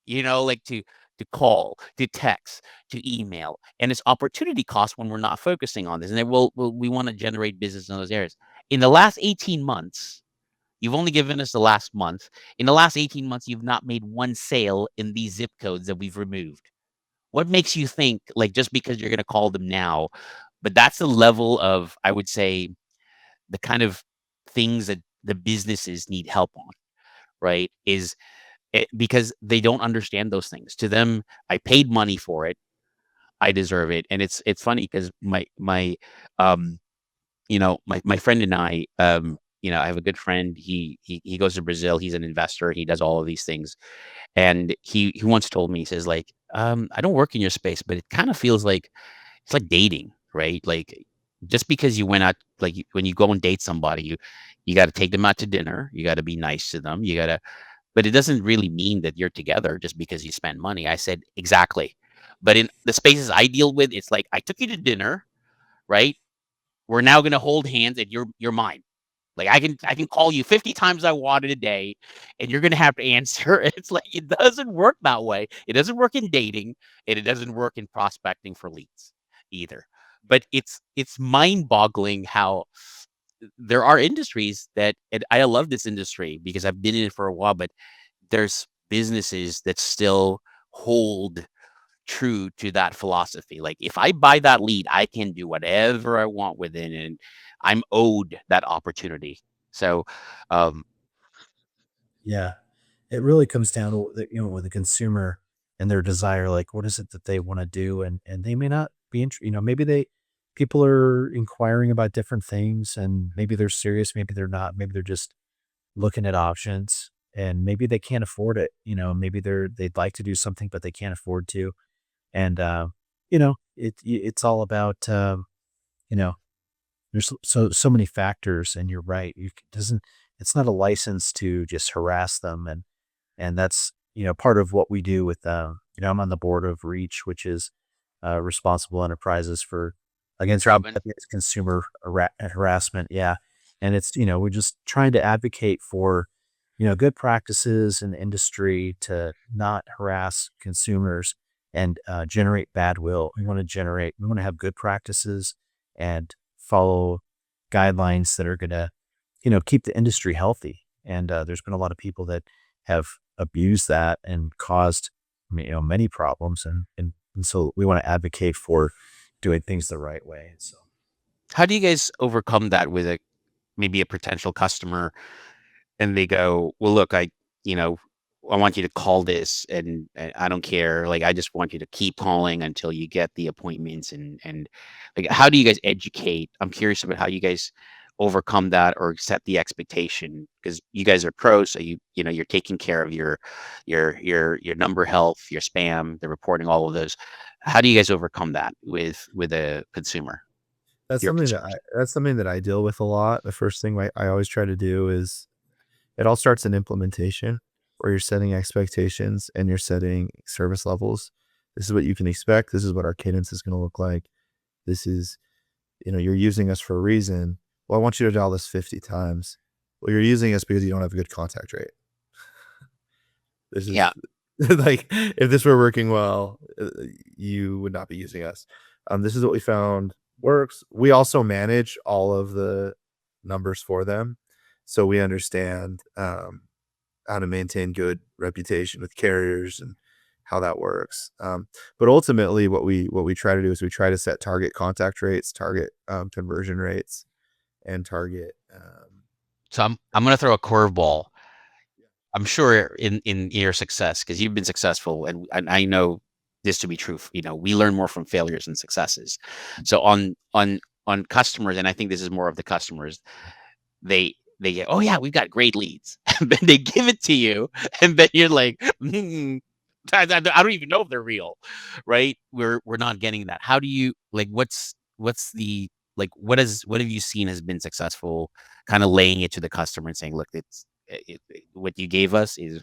like to call, to text, to email, and it's opportunity cost when we're not focusing on this. And then we want to generate business in those areas. In the last 18 months, you've only given us the last month. In the last 18 months, you've not made one sale in these zip codes that we've removed. What makes you think, like, just because you're going to call them now? But that's the level of, I would say, the kind of things that the businesses need help on, right? Because they don't understand those things. To them, I paid money for it, I deserve it. And it's funny, because um my friend and I have a good friend. He goes to Brazil. He's an investor. He does all of these things. And he once told me, he says, like, I don't work in your space, but it kind of feels like it's like dating, right? Like, just because you went out, like, when you go and date somebody, you got to take them out to dinner. You got to be nice to them. But it doesn't really mean that you're together just because you spend money. I said, exactly. But in the spaces I deal with, it's like, I took you to dinner, right? We're now going to hold hands, and you're mine. Like, I can call you 50 times I want in a day, and you're going to have to answer. It's like, it doesn't work that way. It doesn't work in dating, and it doesn't work in prospecting for leads either. But it's mind-boggling how there are industries that, and I love this industry because I've been in it for a while, but there's businesses that still hold true to that philosophy. Like, if I buy that lead, I can do whatever I want with it, and I'm owed that opportunity. So, um, Yeah. it really comes down to with the consumer and their desire, like what is it that they want to do, and they may not be maybe people are inquiring about different things, and maybe they're serious, maybe they're not, maybe they're just looking at options, and maybe they can't afford it. Maybe they'd like to do something but they can't afford to, and it's all about you know there's so many factors, and you're right. It's not a license to just harass them, and that's part of what we do with I'm on the board of Reach, which is responsible enterprises for Robin. against consumer harassment. Yeah, and it's we're just trying to advocate for good practices in the industry to not harass consumers and generate bad will. We want to have good practices and follow guidelines that are going to keep the industry healthy. And there's been a lot of people that have abused that and caused many problems, and so we want to advocate for doing things the right way. So How do you guys overcome that with maybe a potential customer, and they go, "Well, look, you know, I want you to call this, and I don't care. Like, I just want you to keep calling until you get the appointments." And like, how do you guys educate? I'm curious about how you guys overcome that or set the expectation, because you guys are pros, so you're taking care of your number health, your spam, the reporting, all of those. How do you guys overcome that with a consumer? Your consumers. That's something that I deal with a lot. The first thing I always try to do is it all starts in implementation, where you're setting expectations and you're setting service levels. This is what you can expect. This is what our cadence is going to look like. This is, you're using us for a reason. Well, I want you to dial this 50 times. Well, you're using us because you don't have a good contact rate. This is Yeah. like, if this were working well, you would not be using us. This is what we found works. We also manage all of the numbers for them, so we understand how to maintain good reputation with carriers and how that works. But ultimately, what we try to do is we try to set target contact rates, target conversion rates, and target. So I'm gonna throw a curveball. I'm sure in your success, because you've been successful, and I know this to be true. We learn more from failures than successes. So on customers, and I think this is more of the customers, they get, oh yeah, we've got great leads, and then they give it to you, and then you're like, I don't even know if they're real, right? We're not getting that. How do you like? What's the like? What have you seen has been successful? Kind of laying it to the customer and saying, look, what you gave us is,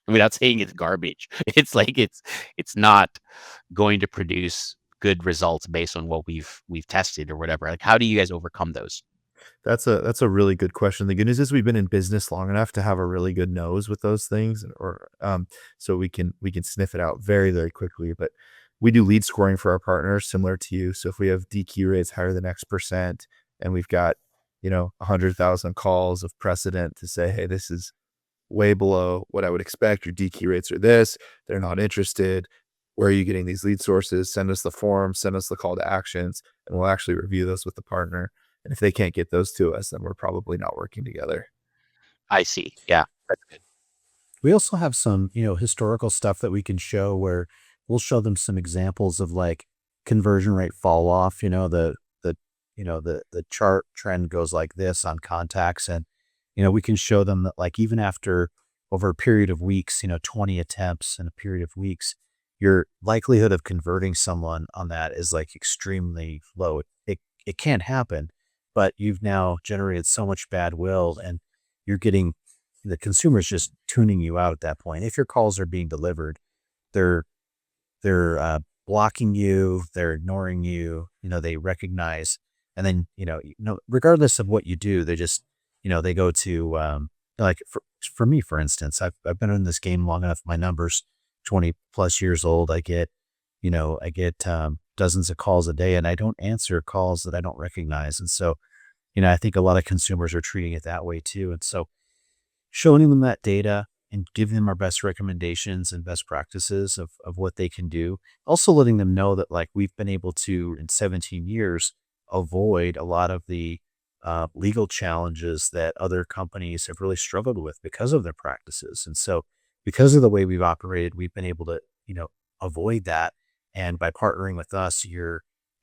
without saying it's garbage. It's like it's not going to produce good results based on what we've tested or whatever. Like, how do you guys overcome those? That's a really good question. The good news is we've been in business long enough to have a really good nose with those things, or so we can sniff it out very, very quickly. But we do lead scoring for our partners, similar to you. So if we have DQ rates higher than X%, and we've got 100,000 calls of precedent to say, hey, this is way below what I would expect. Your DQ rates are this. They're not interested. Where are you getting these lead sources? Send us the form, send us the call to actions, and we'll actually review those with the partner. And if they can't get those to us, then we're probably not working together. I see. Yeah, that's good. we also have some historical stuff that we can show, where we'll show them some examples of like conversion rate fall off. The chart trend goes like this on contacts, and we can show them that, like, even after over a period of weeks, 20 attempts in a period of weeks, your likelihood of converting someone on that is like extremely low. It can't happen, but you've now generated so much bad will, and you're getting the consumers just tuning you out at that point. If your calls are being delivered, they're blocking you, they're ignoring you, they recognize, and then regardless of what you do, they just they go to like for me, for instance, I've been in this game long enough. My number's 20 plus years old. I get dozens of calls a day, and I don't answer calls that I don't recognize. And so I think a lot of consumers are treating it that way too. And so showing them that data and giving them our best recommendations and best practices of what they can do. Also letting them know that, like, we've been able to, in 17 years, avoid a lot of the legal challenges that other companies have really struggled with because of their practices. And so because of the way we've operated, we've been able to, avoid that. And by partnering with us,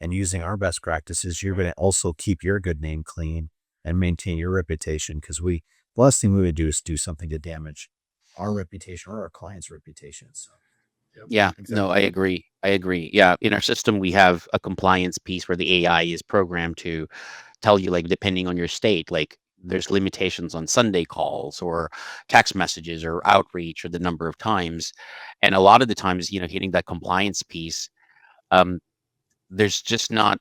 and using our best practices, you're going to also keep your good name clean and maintain your reputation. Because the last thing we would do is do something to damage our reputation or our client's reputation. So. Yeah, no, I Exactly. agree. Yeah, in our system, we have a compliance piece where the AI is programmed to tell you, like, depending on your state, like, there's limitations on Sunday calls or text messages or outreach or the number of times. And a lot of the times, hitting that compliance piece, um, there's just not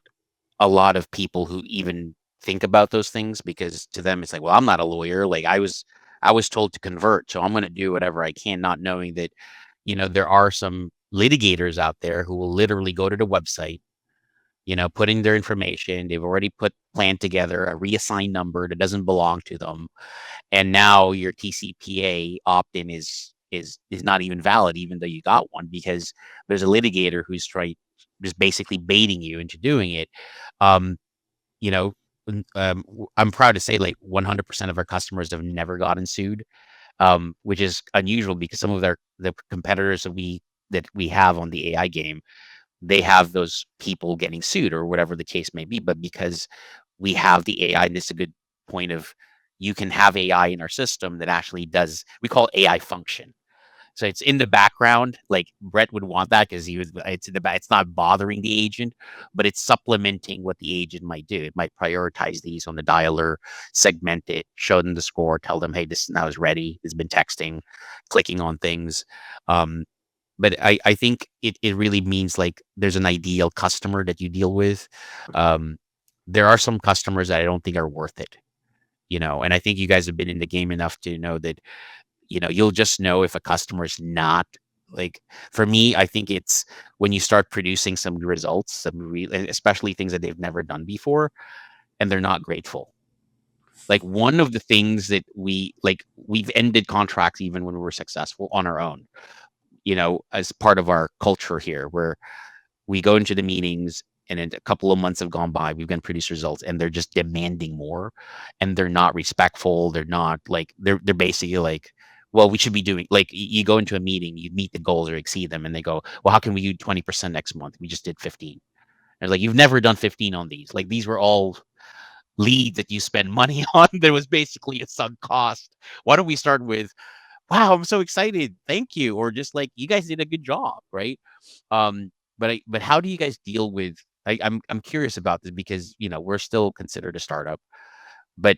a lot of people who even think about those things because to them it's like, well, I'm not a lawyer. Like I was told to convert, so I'm going to do whatever I can, not knowing that, there are some litigators out there who will literally go to the website, put in their information. They've already planned together a reassigned number that doesn't belong to them. And now your TCPA opt-in is not even valid, even though you got one, because there's a litigator who's trying just basically baiting you into doing it. Um, you know, I'm proud to say like 100% of our customers have never gotten sued, which is unusual because some of the competitors that we have on the AI game, they have those people getting sued or whatever the case may be. But because we have the AI, and this is a good point of, you can have AI in our system that actually does, we call it AI function. So it's in the background, like Brett would want that because it's in the back, it's not bothering the agent, but it's supplementing what the agent might do. It might prioritize these on the dialer, segment it, show them the score, tell them, hey, this now is ready. It's been texting, clicking on things. Um, but I think it really means like there's an ideal customer that you deal with. Um, there are some customers that I don't think are worth it, and I think you guys have been in the game enough to know that, you'll just know if a customer is not, like, for me, I think it's when you start producing some results, especially things that they've never done before, and they're not grateful. Like one of the things that we've ended contracts even when we were successful on our own, as part of our culture here, where we go into the meetings and in a couple of months have gone by, we've been produced results and they're just demanding more, and they're not respectful. They're not like, they're basically like, well, we should be doing, like, you go into a meeting, you meet the goals or exceed them, and they go, well, how can we do 20% next month? We just did 15. And it's like, you've never done 15 on these. Like, these were all leads that you spend money on. There was basically a sunk cost. Why don't we start with, wow, I'm so excited, thank you, or just like, you guys did a good job, right? But how do you guys deal with, I'm curious about this because we're still considered a startup, but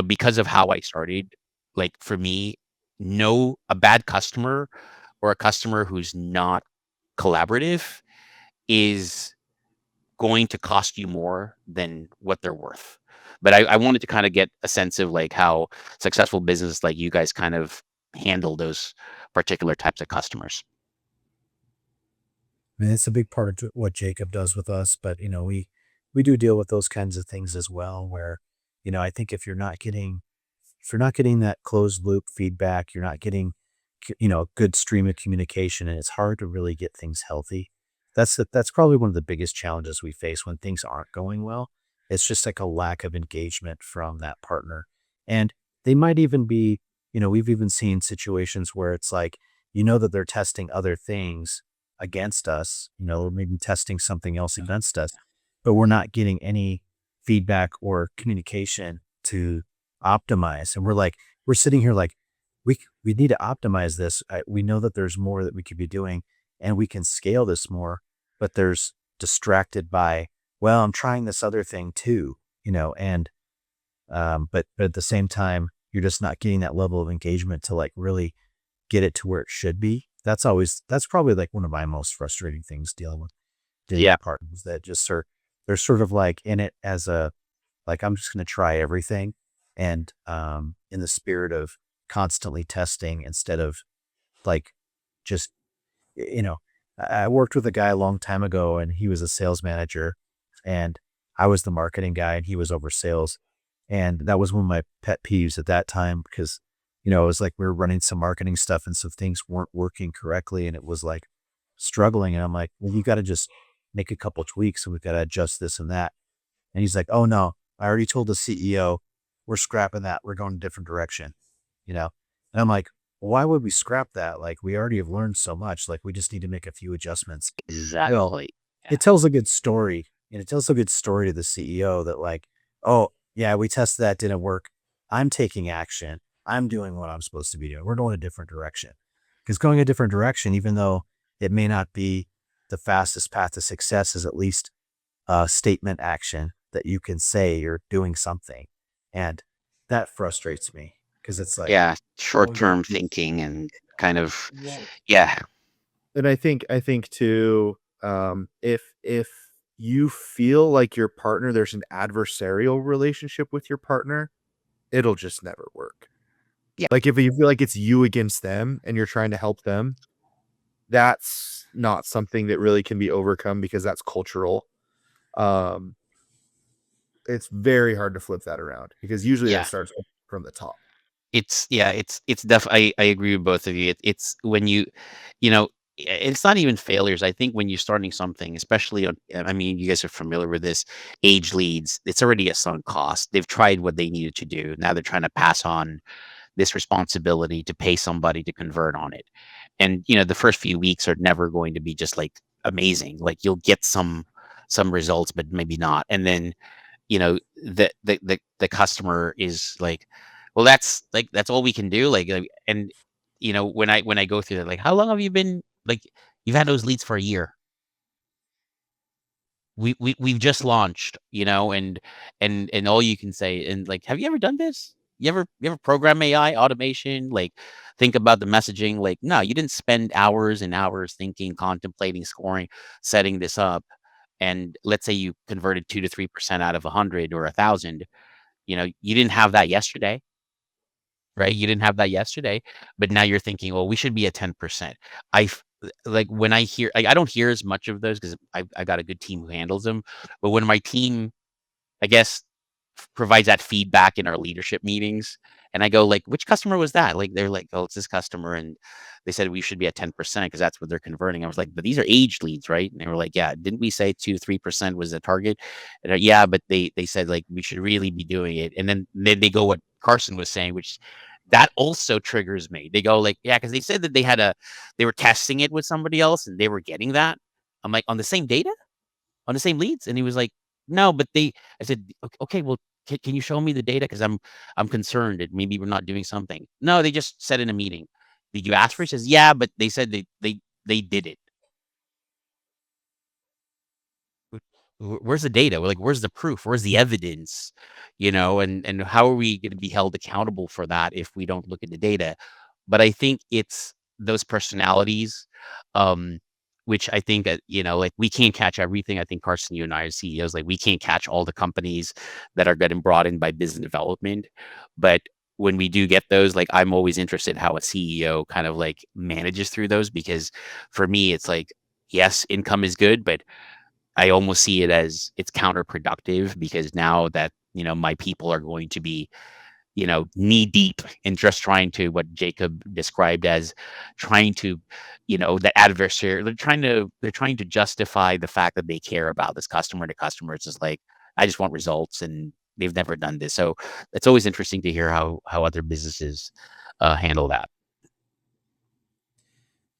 because of how I started, like, for me, no, a bad customer or a customer who's not collaborative is going to cost you more than what they're worth. But I wanted to kind of get a sense of like how successful business like you guys kind of handle those particular types of customers. I mean, it's a big part of what Jacob does with us, but we do deal with those kinds of things as well. Where, I think if you're not getting that closed loop feedback, you're not getting, a good stream of communication, and it's hard to really get things healthy. That's probably one of the biggest challenges we face when things aren't going well. It's just like a lack of engagement from that partner, and they might even be, we've even seen situations where it's like, that they're testing other things against us, or maybe testing something else against us, but we're not getting any feedback or communication to optimize. And we're sitting here like, we need to optimize this. We know that there's more that we could be doing and we can scale this more, but there's distracted by, well, I'm trying this other thing too, and, but at the same time, you're just not getting that level of engagement to like really get it to where it should be. That's probably like one of my most frustrating things dealing Yeah. with partners that they're sort of like in it as like, I'm just going to try everything. And, in the spirit of constantly testing instead of like, just, you know, I worked with a guy a long time ago and he was a sales manager and I was the marketing guy and he was over sales. And that was one of my pet peeves at that time because, it was like we were running some marketing stuff and so things weren't working correctly and it was like struggling. And I'm like, well, you got to just make a couple tweaks and we've got to adjust this and that. And he's like, oh no, I already told the CEO, we're scrapping that. We're going a different direction, you know? And I'm like, why would we scrap that? Like, we already have learned so much. Like, we just need to make a few adjustments. Exactly. It tells a good story. And it tells a good story to the CEO that, like, oh, yeah, we tested that, didn't work. I'm taking action. I'm doing what I'm supposed to be doing. We're going a different direction. Because going a different direction, even though it may not be the fastest path to success, is at least a statement action that you can say you're doing something. And that frustrates me because it's like, Yeah, short-term thinking and kind of, yeah, And I think too, if you feel like your partner, there's an adversarial relationship with your partner, it'll just never work. Yeah. Like if you feel like it's you against them and you're trying to help them, that's not something that really can be overcome because that's cultural. It's very hard to flip that around because usually Yeah. that starts from the top. it's definitely, I agree with both of you. It's when you know, it's not even failures. I think when you're starting something, especially on, I mean, you guys are familiar with this, age leads, it's already a sunk cost. They've tried what they needed to do. Now they're trying to pass on this responsibility to pay somebody to convert on it. And, you know, the first few weeks are never going to be just like amazing. Like you'll get some results, but maybe not. And then, you know, the customer is like, well, that's all we can do. And you know, when I go through that, like, how long have you been, like, you've had those leads for a year. We've just launched, you know, and all you can say, and like, have you ever done this? You ever program AI automation? Like, think about the messaging. Like, no, you didn't spend hours and hours thinking, contemplating, scoring, setting this up. And let's say you converted 2 to 3% out of 100 or 1,000. You know, you didn't have that yesterday, right? You didn't have that yesterday, but now you're thinking, well, we should be at 10%. Like when I hear, I don't hear as much of those because I got a good team who handles them. But when my team, I guess, provides that feedback in our leadership meetings, and I go like, which customer was that? Like they're like, oh, it's this customer, and they said we should be at 10% because that's what they're converting. I was like, but these are aged leads, right? And they were like, yeah, didn't we say 2-3% was the target? And yeah, but they said like we should really be doing it. And then they go what Carson was saying, which that also triggers me. They go like, yeah, because they said that they were testing it with somebody else and they were getting that. I'm like, on the same data, on the same leads, and he was like, no, but I said, okay, well, can you show me the data? Because I'm concerned that maybe we're not doing something. No, they just said in a meeting. Did you ask for it? He says, yeah, but they said they did it. Where's the data? Like, where's the proof? Where's the evidence? You know, and how are we going to be held accountable for that if we don't look at the data? But I think it's those personalities, um, which I think that, you know, like we can't catch everything. I think Carson, you and I are CEOs, like we can't catch all the companies that are getting brought in by business development. But when we do get those, like I'm always interested how a CEO kind of like manages through those, because for me, it's like, yes, income is good, but I almost see it as it's counterproductive because now that, you know, my people are going to be, you know, knee deep in just trying to, what Jacob described as trying to, you know, the adversary, they're trying to justify the fact that they care about this customer. The customer is just like, I just want results, and they've never done this. So it's always interesting to hear how other businesses handle that.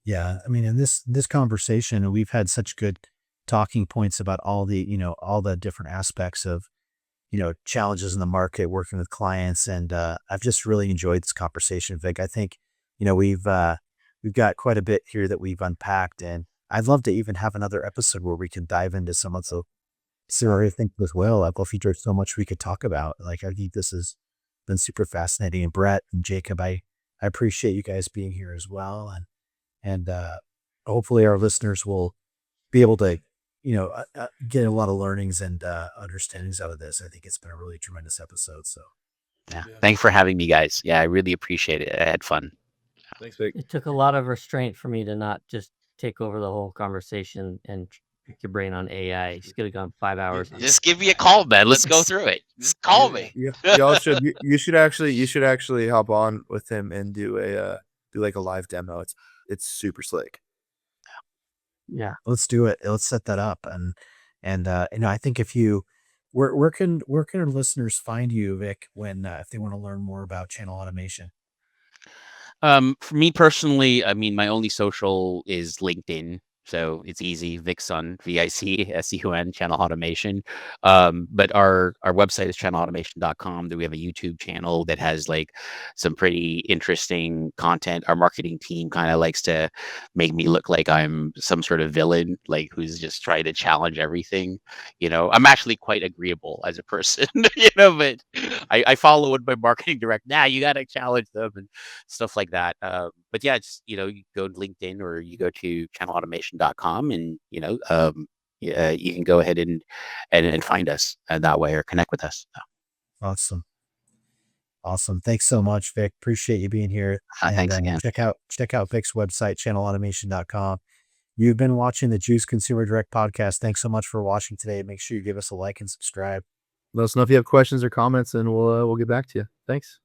Yeah, I mean, in this conversation, we've had such good talking points about all the, all the different aspects of, challenges in the market, working with clients, and I've just really enjoyed this conversation, Vic. I think, we've got quite a bit here that we've unpacked, and I'd love to even have another episode where we can dive into some of the scenario things as well. I've featured so much we could talk about. Like, I think this has been super fascinating. And Brett and Jacob, I appreciate you guys being here as well, and hopefully our listeners will be able to, get a lot of learnings and understandings out of this. I think it's been a really tremendous episode. So Yeah. Thanks for having me, guys. Yeah, I really appreciate it. I had fun. Thanks, Vic. It took a lot of restraint for me to not just take over the whole conversation and pick your brain on AI. You could have gone 5 hours. Just give me a call, man. Let's go through it. Just call me. Y'all should you should actually hop on with him and do like a live demo. It's super slick. Yeah. let's do it. Let's set that up. And I think if you Where can our listeners find you, Vic, when if they want to learn more about channel automation? For me personally, I mean, my only social is LinkedIn. So it's easy, Vic Sun, VICSUN, channel automation. But our website is channelautomation.com. Then we have a YouTube channel that has like some pretty interesting content. Our marketing team kind of likes to make me look like I'm some sort of villain, like who's just trying to challenge everything. I'm actually quite agreeable as a person, but I follow what my marketing director. Nah, you got to challenge them and stuff like that. But yeah, it's, you go to LinkedIn or you go to channelautomation.com and, yeah, you can go ahead and find us that way or connect with us. Awesome. Awesome. Thanks so much, Vic. Appreciate you being here. Thanks again. Check out Vic's website, channelautomation.com. You've been watching the Juice Consumer Direct podcast. Thanks so much for watching today. Make sure you give us a like and subscribe. Let us know if you have questions or comments, and we'll get back to you. Thanks.